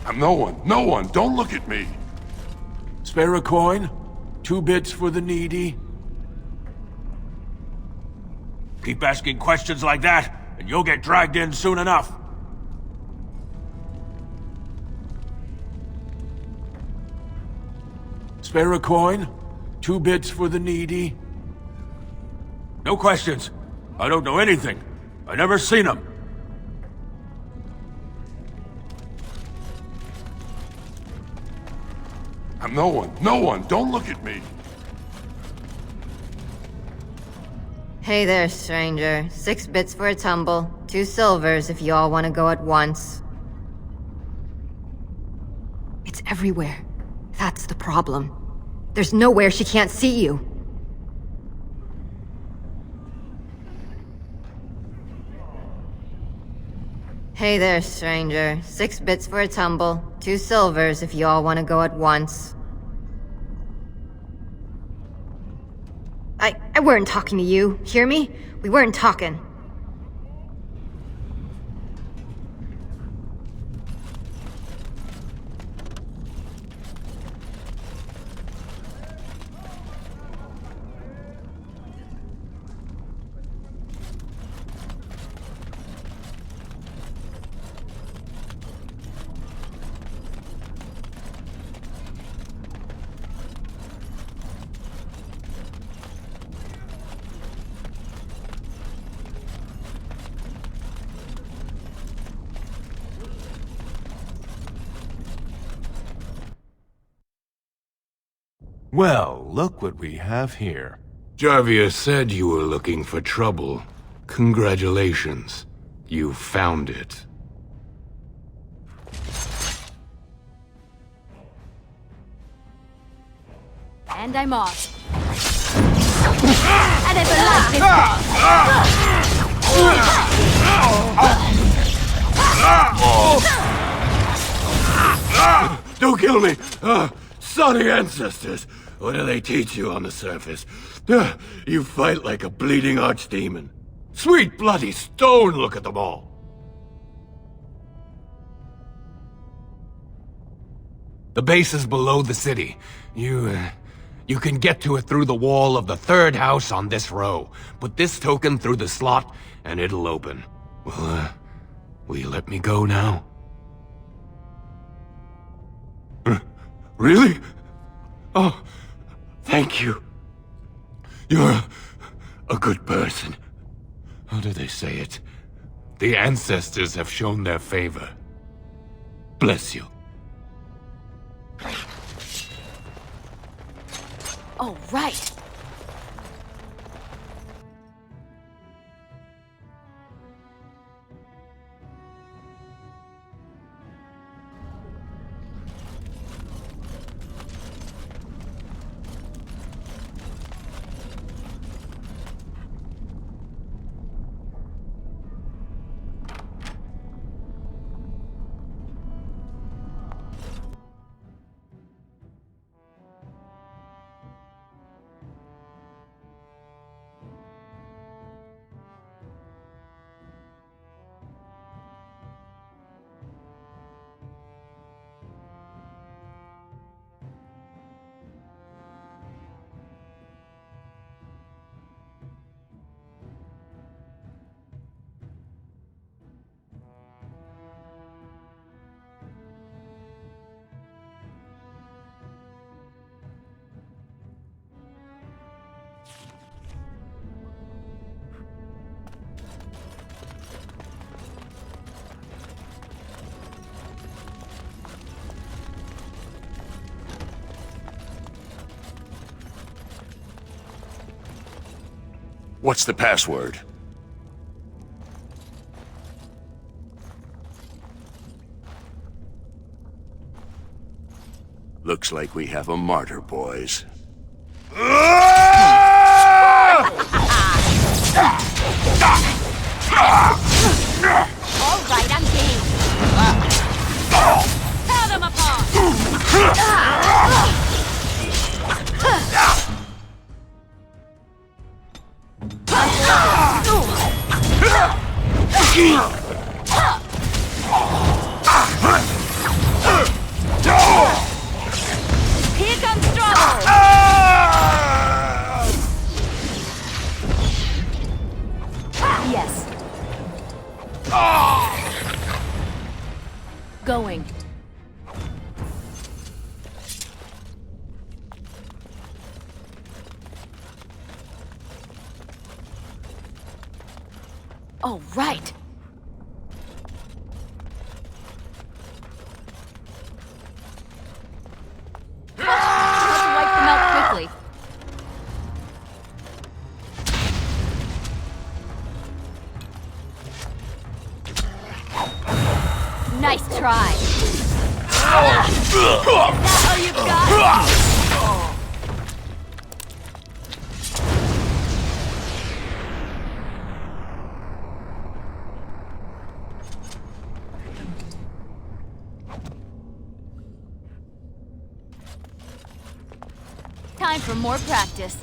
I'm no one, don't look at me! Spare a coin? 2 bits for the needy? Keep asking questions like that, and you'll get dragged in soon enough. Spare a coin? 2 bits for the needy? No questions. I don't know anything. I never seen him. I'm no one, don't look at me! Hey there, stranger. 6 bits for a tumble. 2 silvers if you all want to go at once. It's everywhere. That's the problem. There's nowhere she can't see you. Hey there, stranger. 6 bits for a tumble. 2 silvers if you all want to go at once. I weren't talking to you. Hear me? We weren't talking. Well, look what we have here. Jarvia said you were looking for trouble. Congratulations. You found it. And I'm off. And I like this. Don't kill me! Sorry ancestors! What do they teach you on the surface? You fight like a bleeding archdemon. Sweet bloody stone, look at them all! The base is below the city. You can get to it through the wall of the 3rd house on this row. Put this token through the slot, and it'll open. Well, will you let me go now? Really? Oh, thank you. You're a good person. How do they say it? The ancestors have shown their favor. Bless you. Oh, right. What's the password? Looks like we have a martyr, boys. All right, I'm game. Here comes trouble! Yes. Going. All right. Wipe them out quickly. Nice try. Is that all you've got? Time for more practice.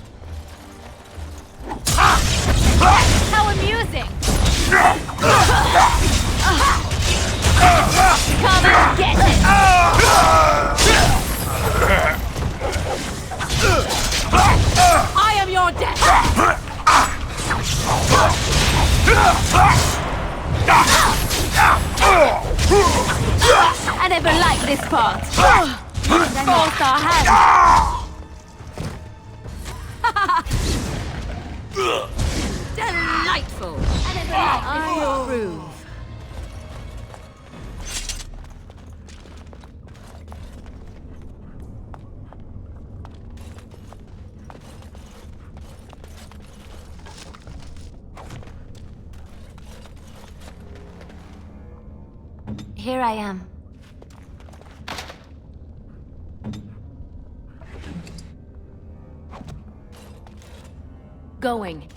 How amusing! Come and get it! I am your death! I never liked this part. You forced our hands. Delightful! I approve. Here I am. Going.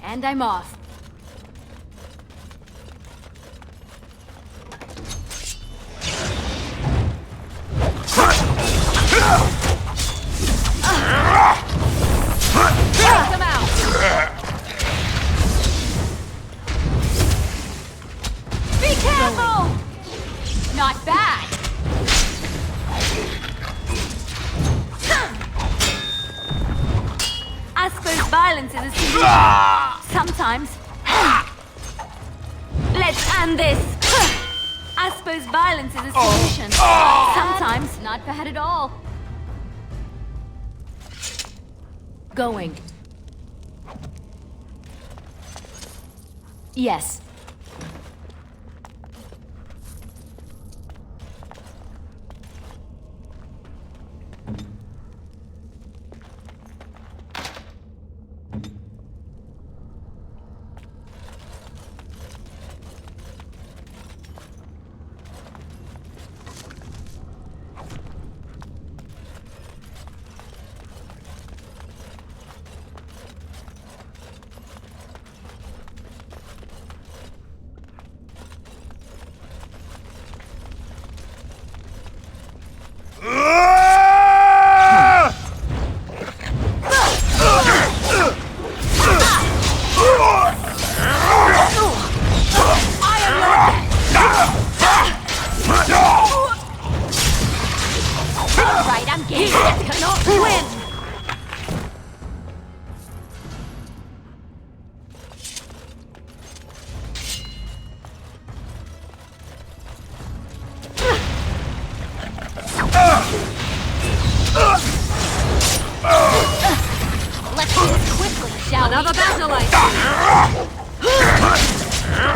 And I'm off. Come out. Be careful! Not bad. I suppose violence is a solution. Sometimes. Let's end this. I suppose violence is a solution. Sometimes. Not bad at all. Going. Yes. Right, I'm game. Cannot win. Let's do this quickly, shall we? Another battle, I see.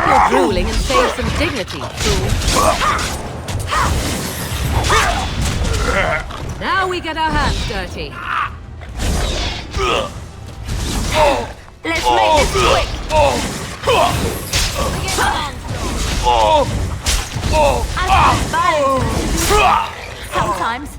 You're drooling and save some dignity, fool. Now we get our hands dirty. Let's make this quick. Sometimes.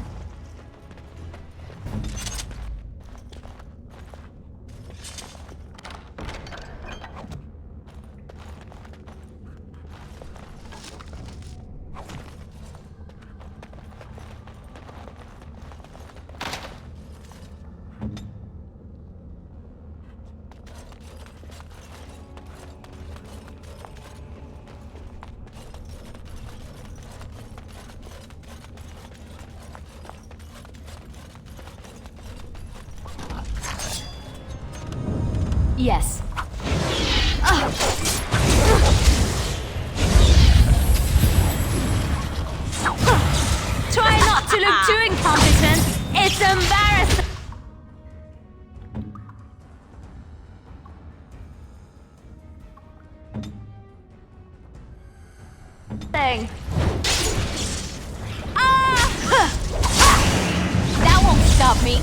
Yes. Try not to look too incompetent. It's embarrassing. That won't stop me.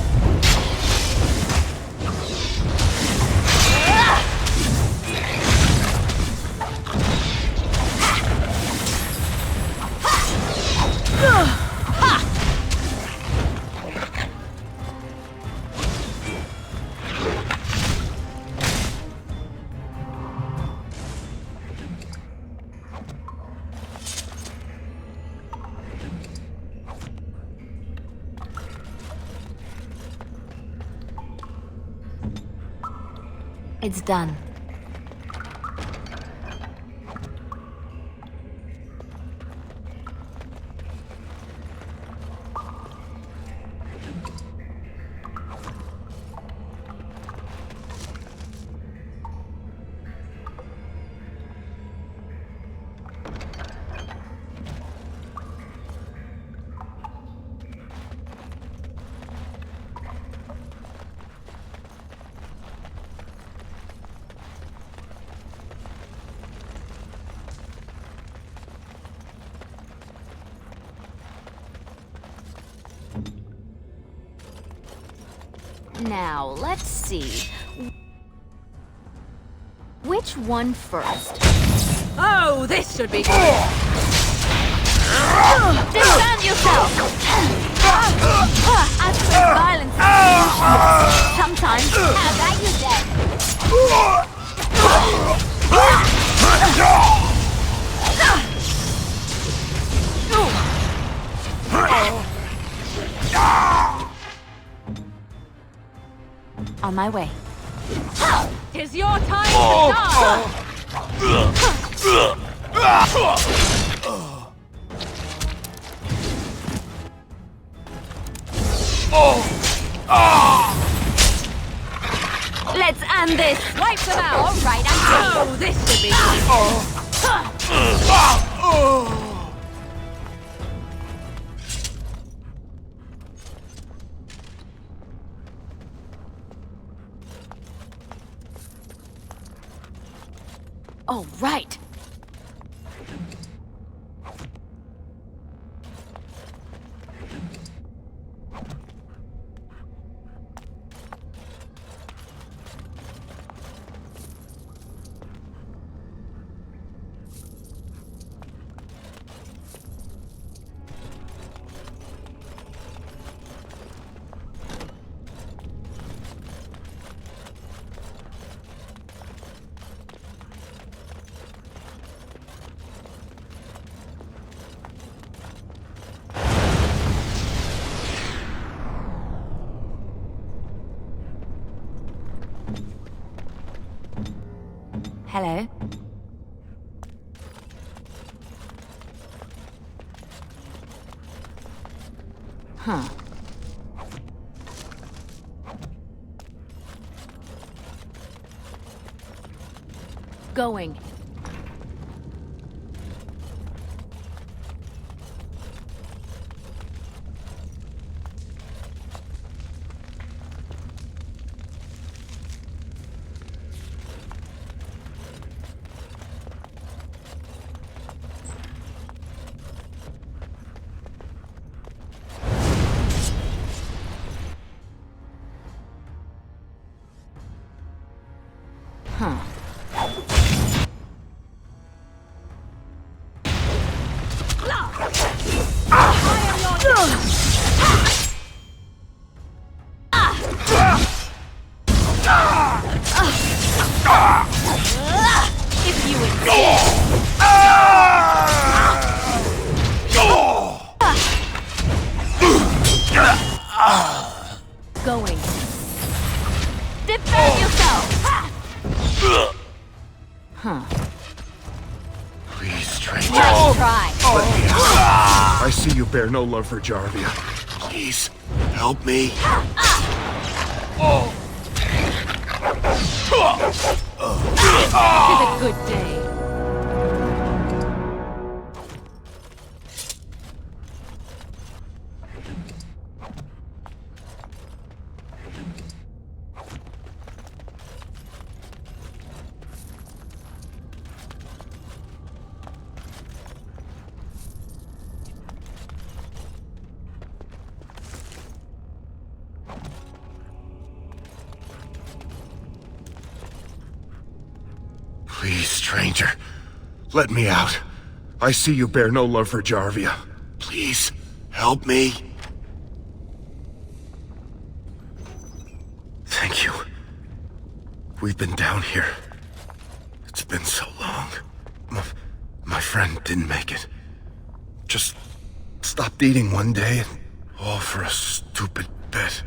It's done. Now, let's see. Which one first? Oh, this should be good. Defend yourself! As for violence and solutions, sometimes, how about you dead? On my way. Tis your time to die! Let's end this! Wipe them out! All right, I'm Oh, this should be good. All right. Hello. Huh. Going. Please, stranger. Nice try. Let me out. I see you bear no love for Jarvia. Please, help me. It's a good day. Please, stranger. Let me out. I see you bear no love for Jarvia. Please, help me. Thank you. We've been down here. It's been so long. My friend didn't make it. Just stopped eating one day, and all for a stupid bet.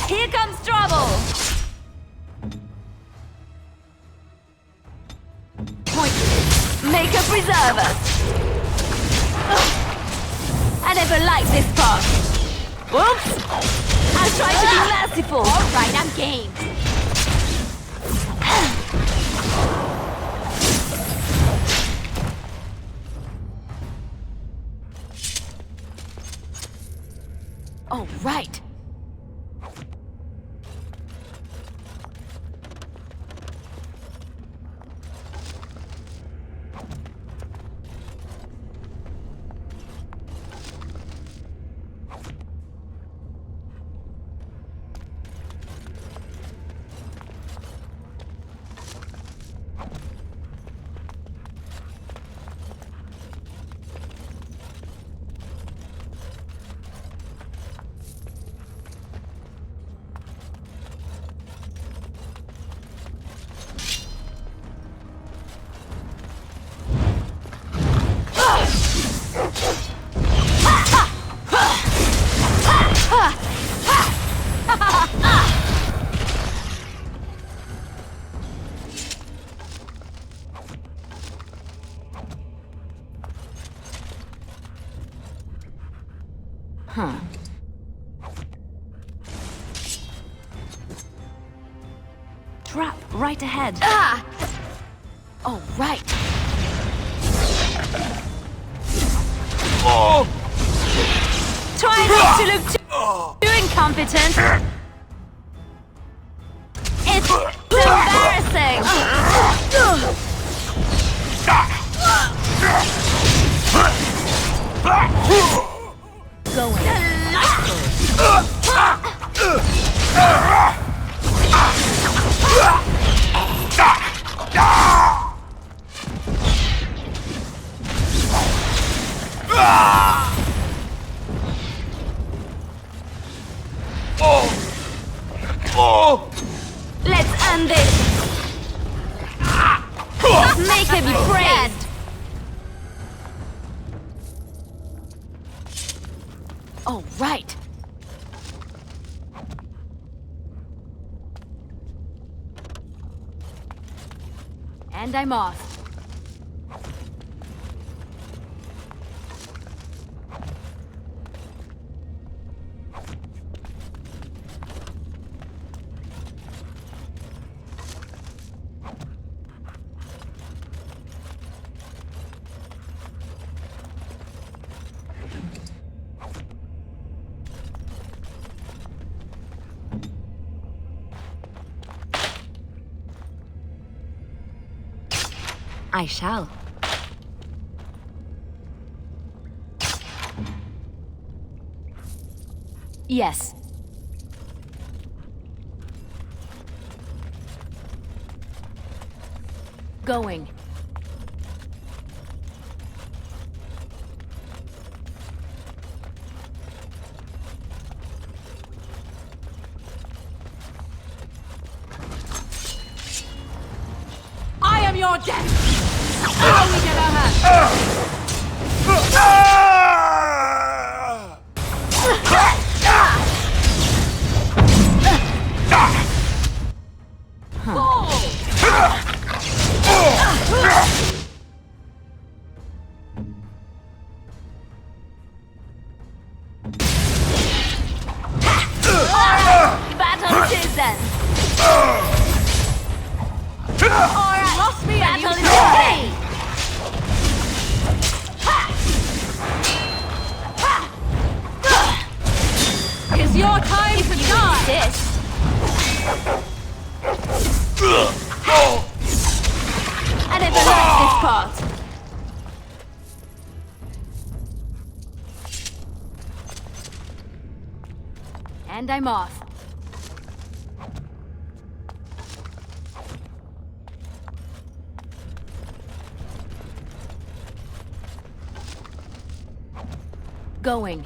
Here comes trouble! Point. Make a preserver! I never liked this part. Whoops! I'll try to be merciful. Alright, I'm game. All right. Huh. Trap right ahead. Ah! All right. Oh! Try not to look too incompetent. It's embarrassing. Going. Let's end this. Make her be praised. All right. And I'm off. I shall. Yes. Going. I am your death! Now we get our hands! Battle it is then! Alright, lost me battle it is! It's your time to die! This. I never liked this part. And I'm off. Going.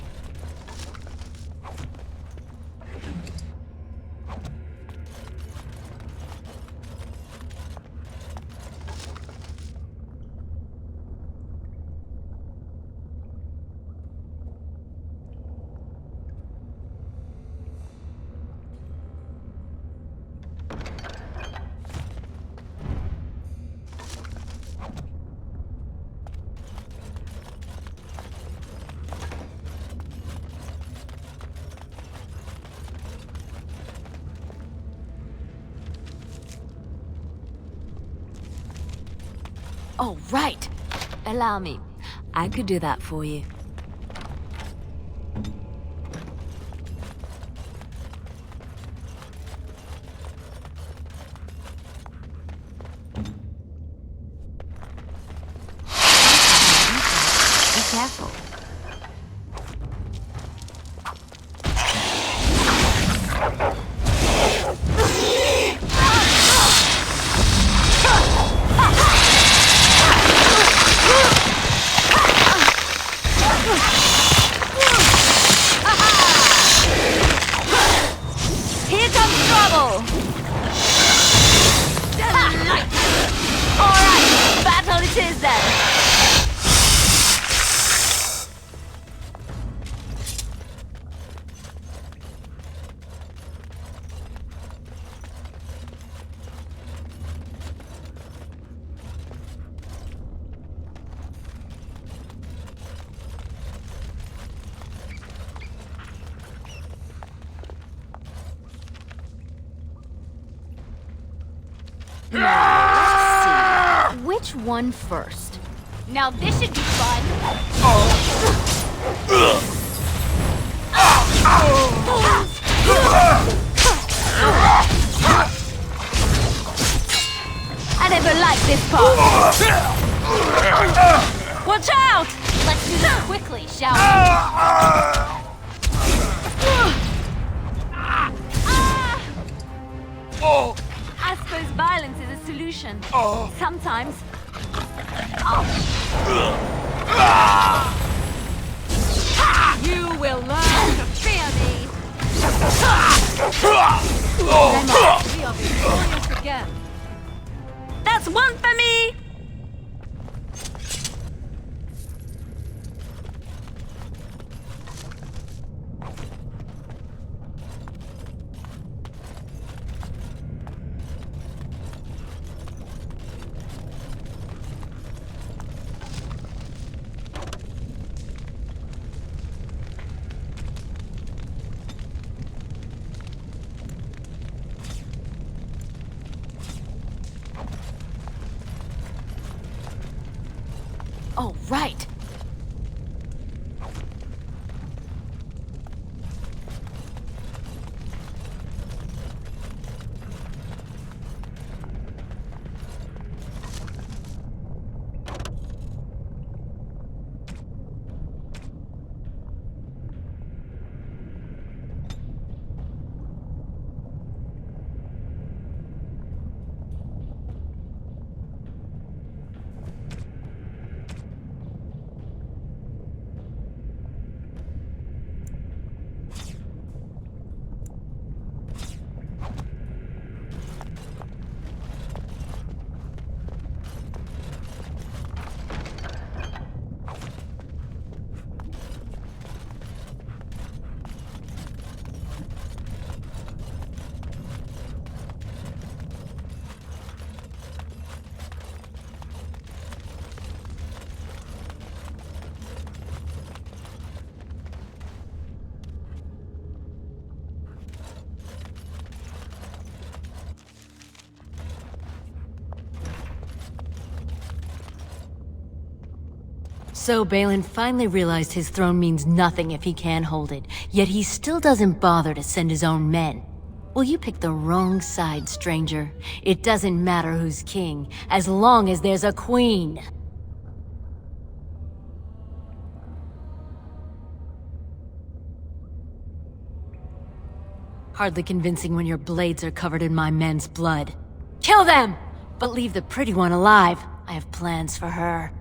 Oh, right. Allow me. I could do that for you. Be careful. Here comes trouble! Alright, battle it is then! Now, let's see. Which one first? Now this should be fun. I never liked this part. Watch out! Let's do this quickly, shall we? I suppose violence is a solution. Sometimes. You will learn to fear me. We are victorious again. That's one for me. So Balin finally realized his throne means nothing if he can't hold it, yet he still doesn't bother to send his own men. Well, you picked the wrong side, stranger. It doesn't matter who's king, as long as there's a queen. Hardly convincing when your blades are covered in my men's blood. Kill them! But leave the pretty one alive. I have plans for her.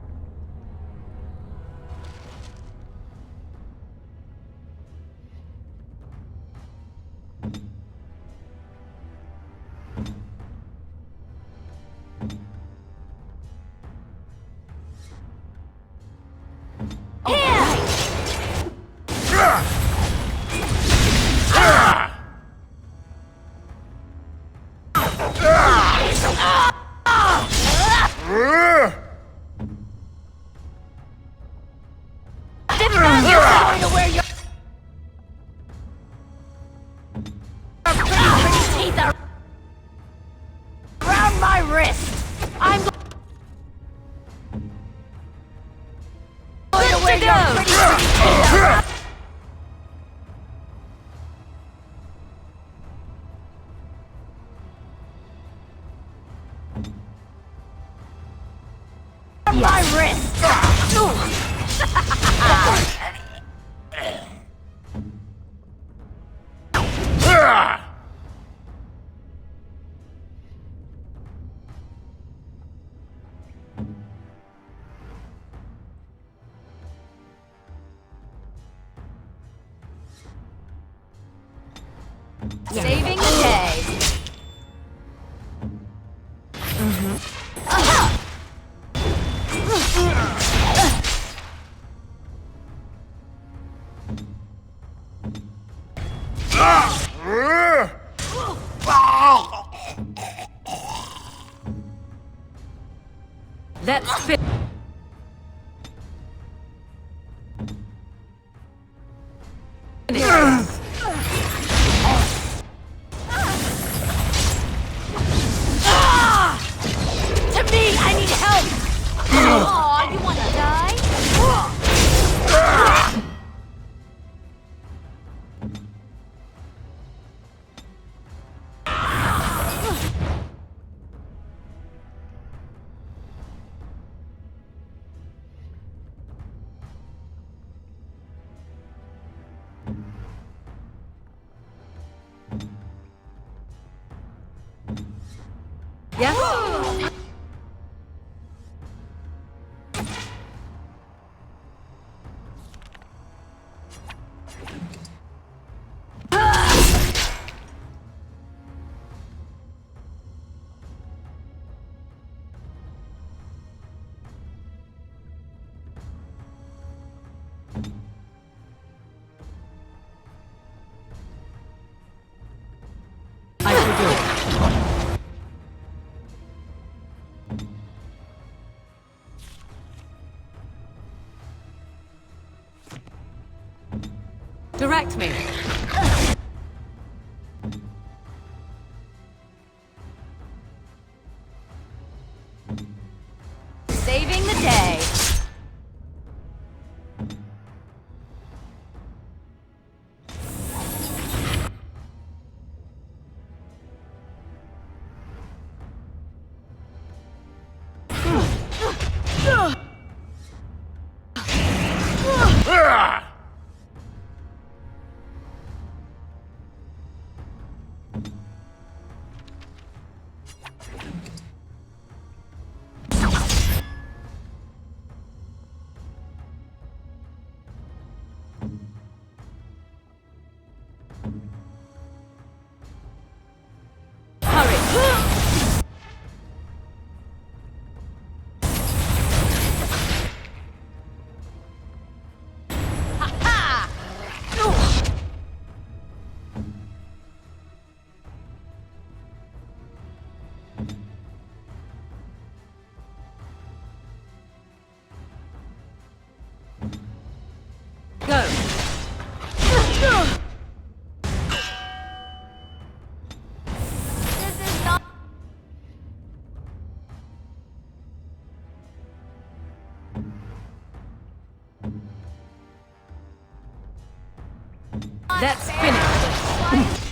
My wrist! Saving the day. That's fit. To me, I need help! Aw, you wanna die? Yes? I shall do it. Direct me. Saving the day. Let's finish this.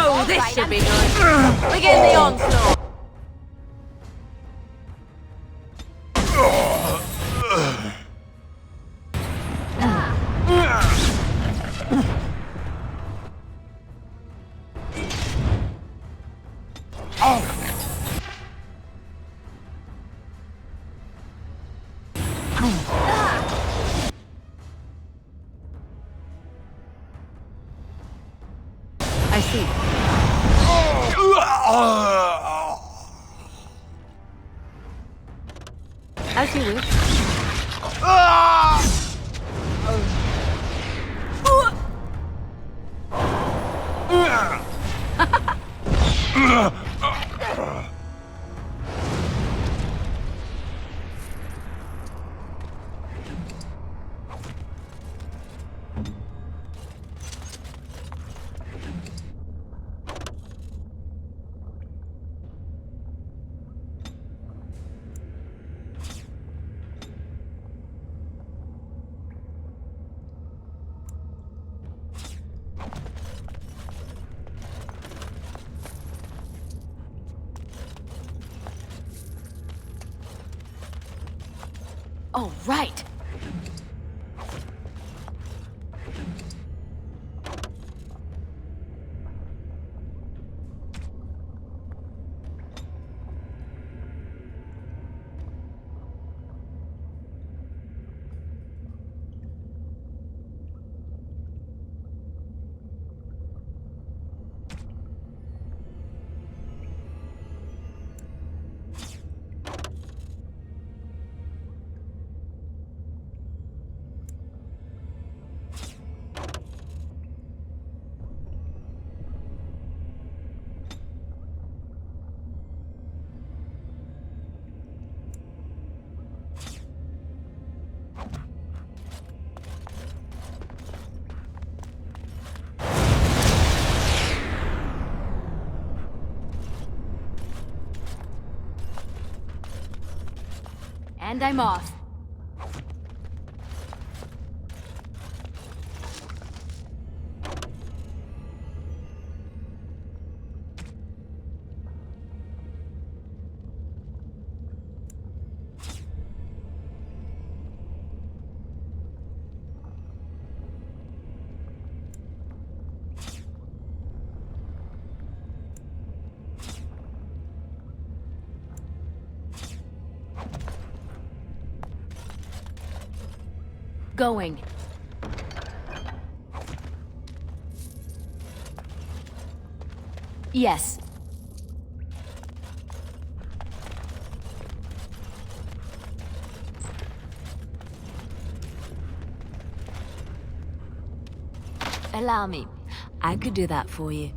Oh, this should be good. Begin the onslaught. I see. As you wish. Oh, right. And I'm off. Going. Yes. Allow me. I could do that for you.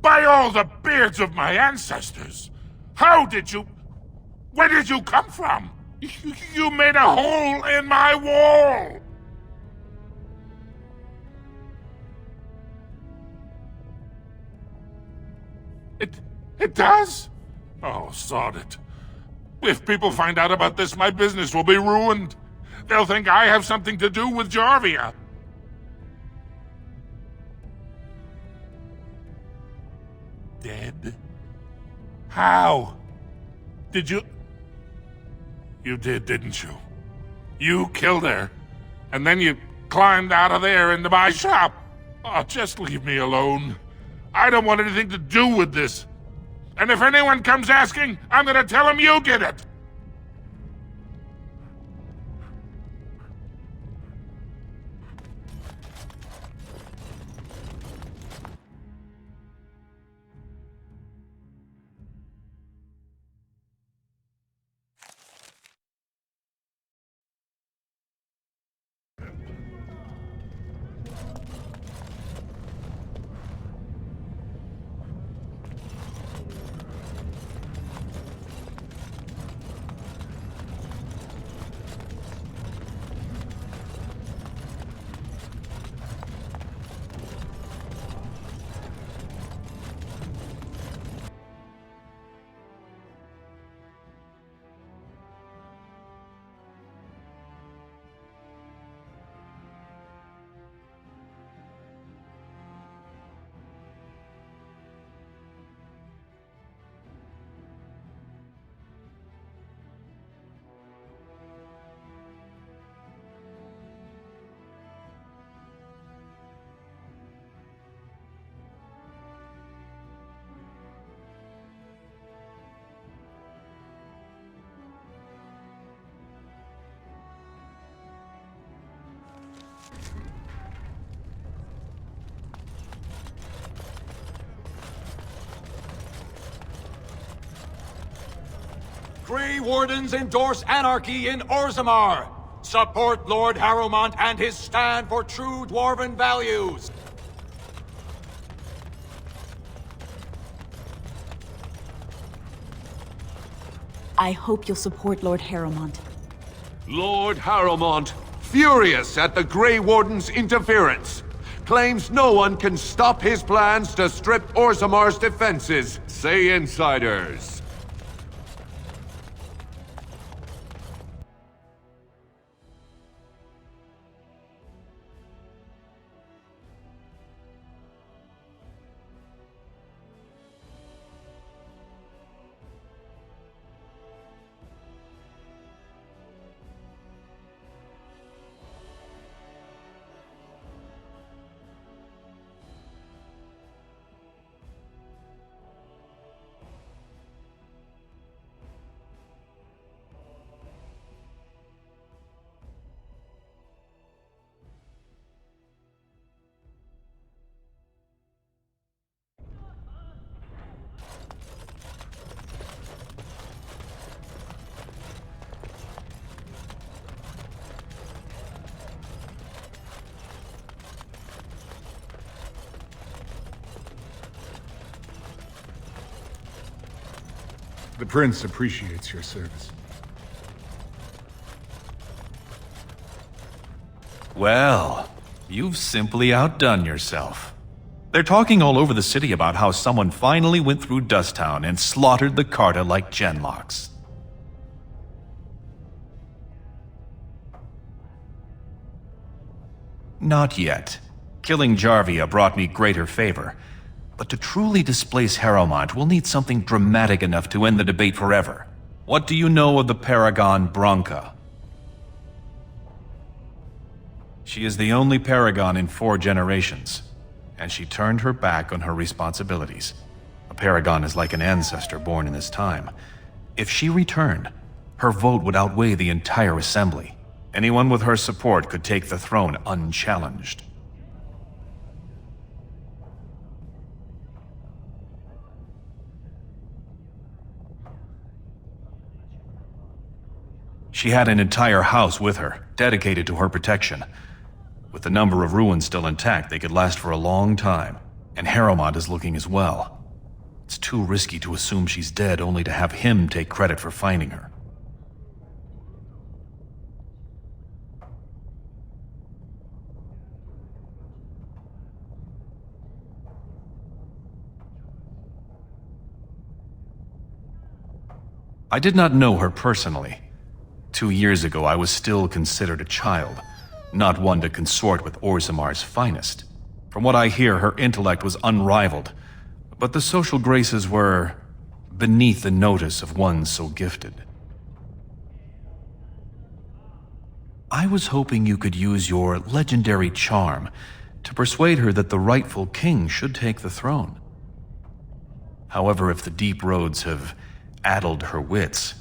By all the beards of my ancestors! How did you... Where did you come from? You made a hole in my wall! It does? Oh, sod it. If people find out about this, my business will be ruined. They'll think I have something to do with Jarvia. Dead? How? Did you... You did, didn't you? You killed her, and then you climbed out of there into my shop. Oh, just leave me alone. I don't want anything to do with this. And if anyone comes asking, I'm gonna tell them you did it. Grey Wardens endorse anarchy in Orzammar. Support Lord Harrowmont and his stand for true Dwarven values. I hope you'll support Lord Harrowmont. Lord Harrowmont, furious at the Grey Warden's interference, claims no one can stop his plans to strip Orzammar's defenses, say insiders. The Prince appreciates your service. Well, you've simply outdone yourself. They're talking all over the city about how someone finally went through Dusttown and slaughtered the Carta like Genlocks. Not yet. Killing Jarvia brought me greater favor. But to truly displace Harrowmont, we'll need something dramatic enough to end the debate forever. What do you know of the Paragon Branca? She is the only Paragon in 4 generations, and she turned her back on her responsibilities. A Paragon is like an ancestor born in this time. If she returned, her vote would outweigh the entire assembly. Anyone with her support could take the throne unchallenged. She had an entire house with her, dedicated to her protection. With the number of ruins still intact, they could last for a long time. And Harrowmont is looking as well. It's too risky to assume she's dead only to have him take credit for finding her. I did not know her personally. 2 years ago, I was still considered a child, not one to consort with Orzamar's finest. From what I hear, her intellect was unrivaled, but the social graces were beneath the notice of one so gifted. I was hoping you could use your legendary charm to persuade her that the rightful king should take the throne. However, if the deep roads have addled her wits,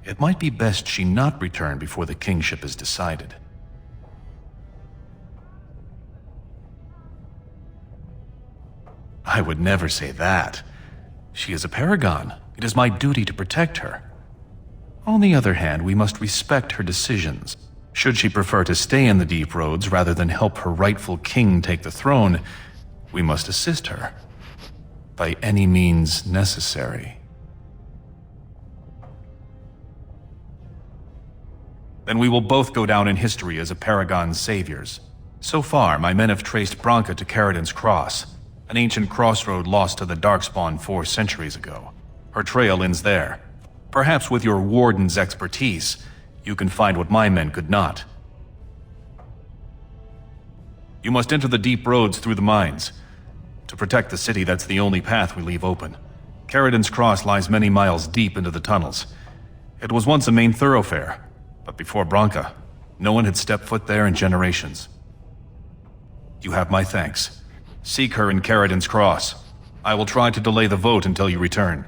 it might be best she not return before the kingship is decided. I would never say that. She is a paragon. It is my duty to protect her. On the other hand, we must respect her decisions. Should she prefer to stay in the deep roads rather than help her rightful king take the throne, we must assist her by any means necessary. Then we will both go down in history as a paragon's saviors. So far, my men have traced Branka to Caridin's Cross, an ancient crossroad lost to the Darkspawn 4 centuries ago. Her trail ends there. Perhaps with your warden's expertise, you can find what my men could not. You must enter the deep roads through the mines. To protect the city, that's the only path we leave open. Caridin's Cross lies many miles deep into the tunnels. It was once a main thoroughfare, but before Branka, no one had stepped foot there in generations. You have my thanks. Seek her in Caridin's Cross. I will try to delay the vote until you return.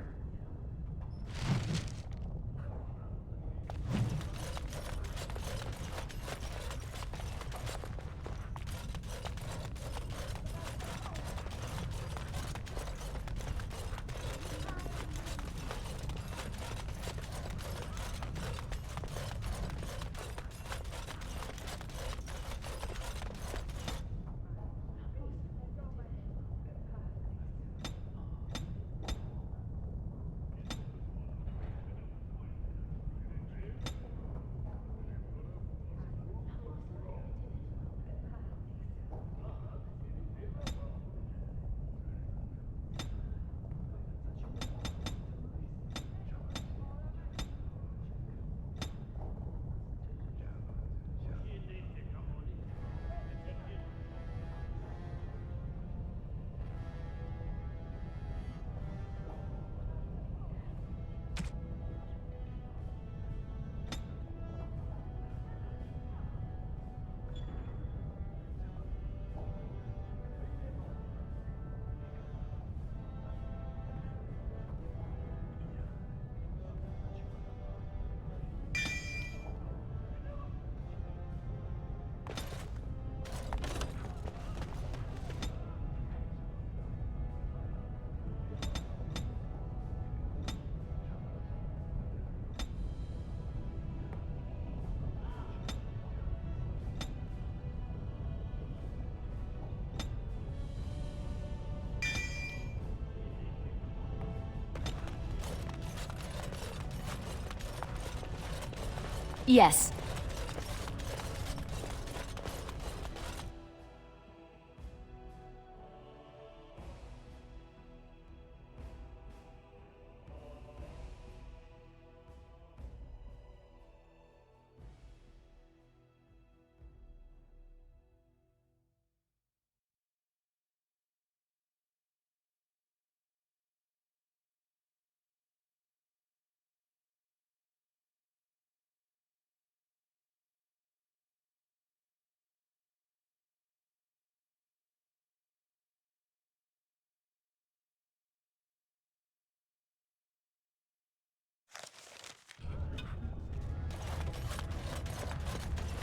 Yes.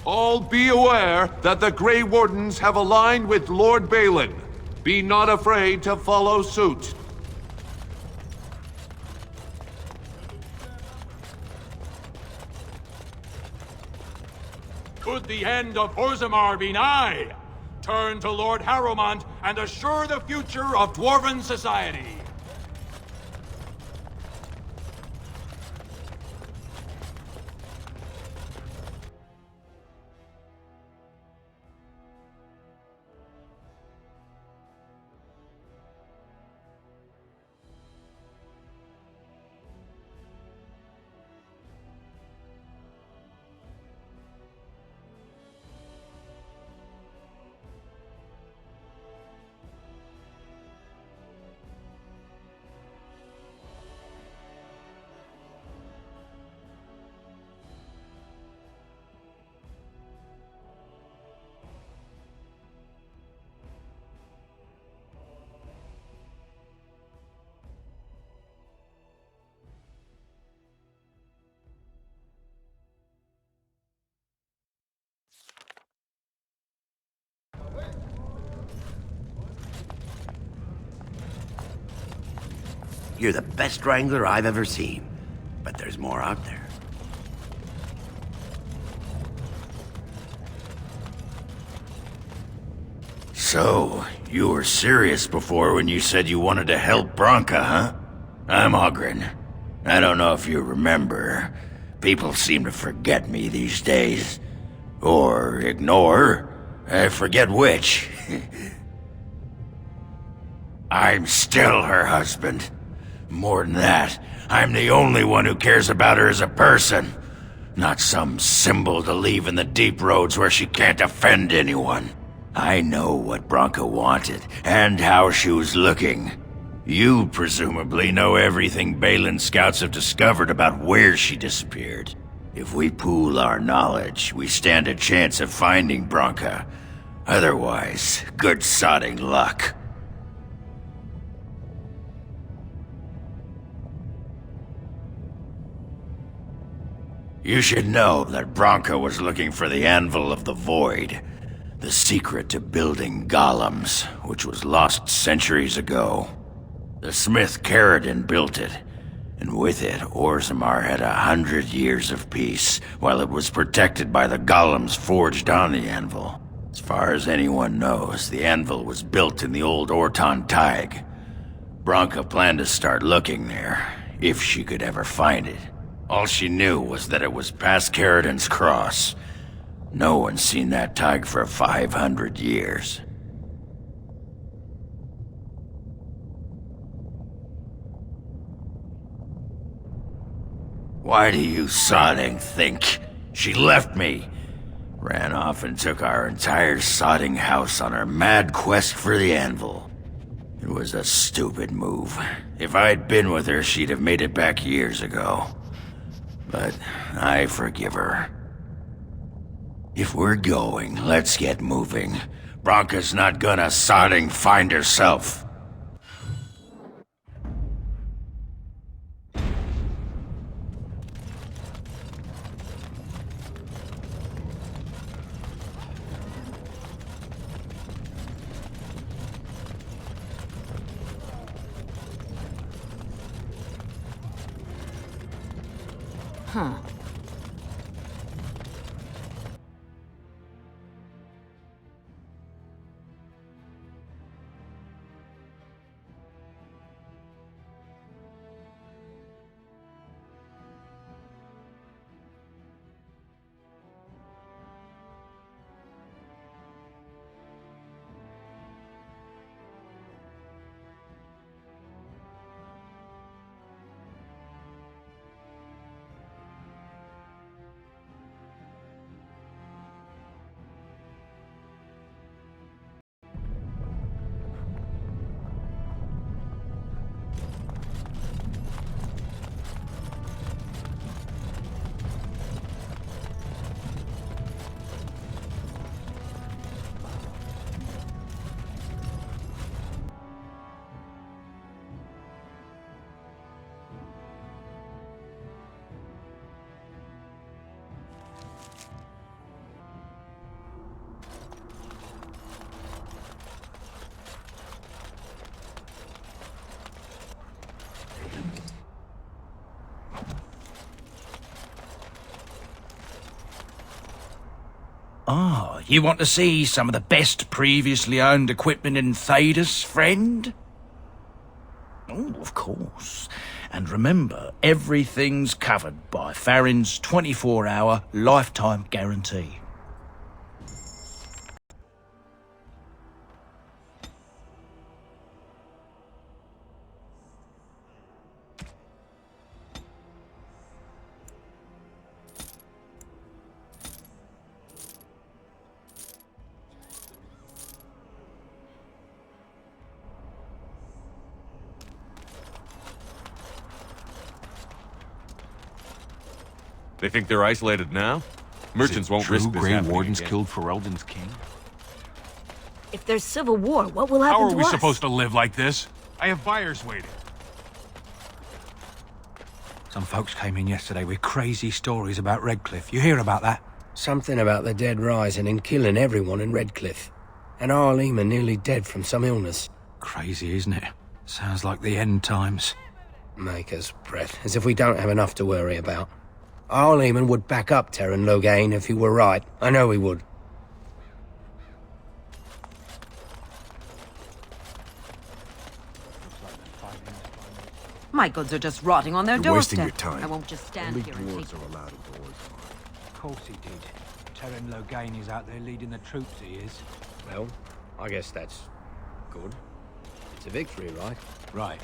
All be aware that the Grey Wardens have aligned with Lord Balin. Be not afraid to follow suit. Could the end of Orzammar be nigh? Turn to Lord Harrowmont and assure the future of Dwarven society. You're the best wrangler I've ever seen. But there's more out there. So, you were serious before when you said you wanted to help Branka, huh? I'm Ogren. I don't know if you remember. People seem to forget me these days. Or ignore. I forget which. I'm still her husband. More than that, I'm the only one who cares about her as a person. Not some symbol to leave in the deep roads where she can't offend anyone. I know what Branka wanted, and how she was looking. You presumably know everything Balin scouts have discovered about where she disappeared. If we pool our knowledge, we stand a chance of finding Branka. Otherwise, good sodding luck. You should know that Branka was looking for the Anvil of the Void, the secret to building golems, which was lost centuries ago. The smith Caradon built it, and with it, Orzammar had 100 years of peace, while it was protected by the golems forged on the anvil. As far as anyone knows, the anvil was built in the old Orton Tig. Branka planned to start looking there, if she could ever find it. All she knew was that it was past Caradon's cross. No one's seen that Tig for 500 years. Why do you sodding think? She left me. Ran off and took our entire sodding house on her mad quest for the anvil. It was a stupid move. If I'd been with her, she'd have made it back years ago. But I forgive her. If we're going, let's get moving. Branka's not gonna sodding find herself. Huh. Oh, you want to see some of the best previously owned equipment in Thedas, friend? Oh, of course. And remember, everything's covered by Farron's 24-hour lifetime guarantee. They think they're isolated now? Merchants won't risk this Grey happening Wardens again. killed Ferelden's king? If there's civil war, what will happen How are to we us? supposed to live like this? I have buyers waiting. Some folks came in yesterday with crazy stories about Redcliffe. You hear about that? Something about the dead rising and killing everyone in Redcliffe. And Arlema nearly dead from some illness. Crazy, isn't it? Sounds like the end times. Maker's breath, as if we don't have enough to worry about. Arlema would back up Terran Loghain if he were right. I know he would. My goods are just rotting on their You're doorstep. wasting your time. I won't just stand Only here and dwarves take... are allowed indoors. Of course he did. Terran Loghain is out there leading the troops, he is. Well, I guess that's good. It's a victory, right? Right.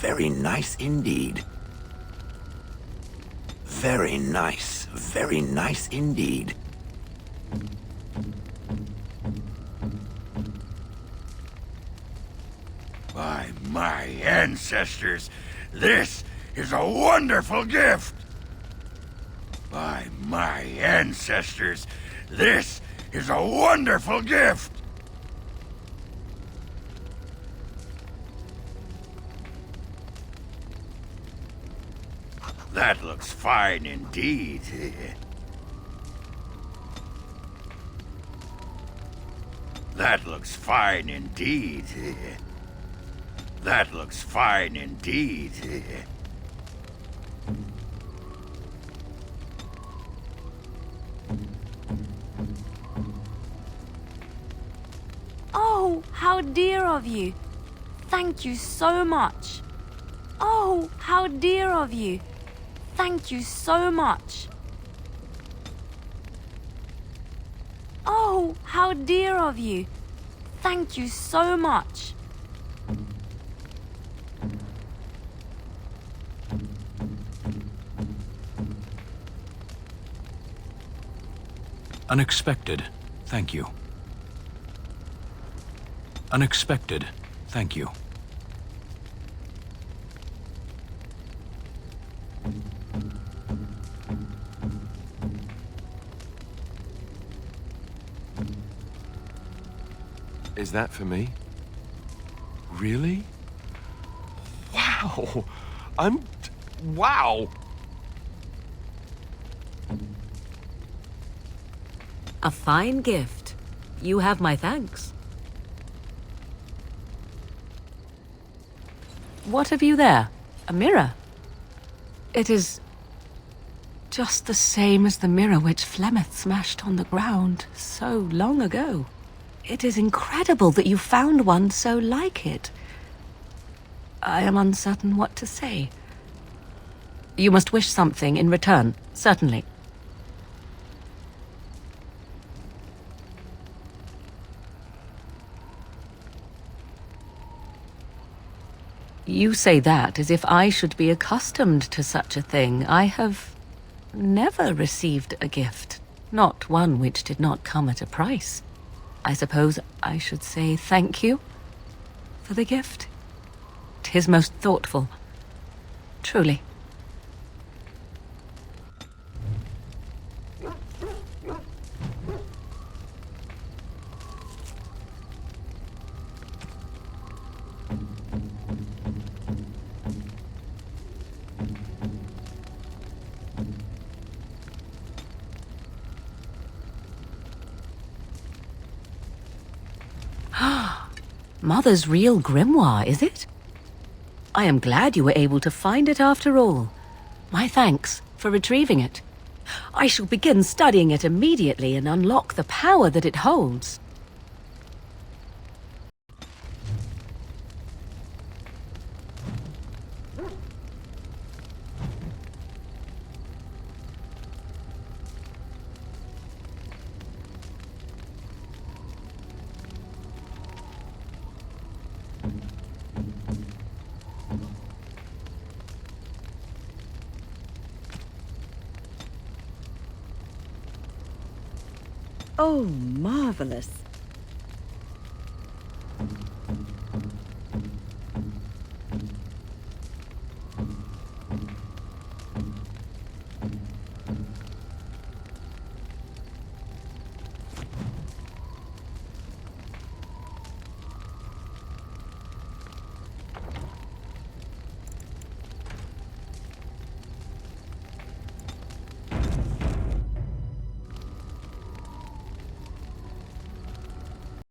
Very nice indeed. Very nice indeed. By my ancestors, this is a wonderful gift! By my ancestors, this is a wonderful gift! That looks fine indeed. That looks fine indeed. That looks fine indeed. Oh, how dear of you. Thank you so much. Oh, how dear of you. Thank you so much. Oh, how dear of you. Thank you so much. Unexpected. Thank you. Unexpected. Thank you. Is that for me? Really? Wow! Wow! A fine gift. You have my thanks. What have you there? A mirror? It is just the same as the mirror which Flemeth smashed on the ground so long ago. It is incredible that you found one so like it. I am uncertain what to say. You must wish something in return, certainly. You say that as if I should be accustomed to such a thing. I have never received a gift, not one which did not come at a price. I suppose I should say thank you for the gift. 'Tis most thoughtful, truly. Mother's real grimoire, is it? I am glad you were able to find it after all. My thanks for retrieving it. I shall begin studying it immediately and unlock the power that it holds. Oh, marvelous.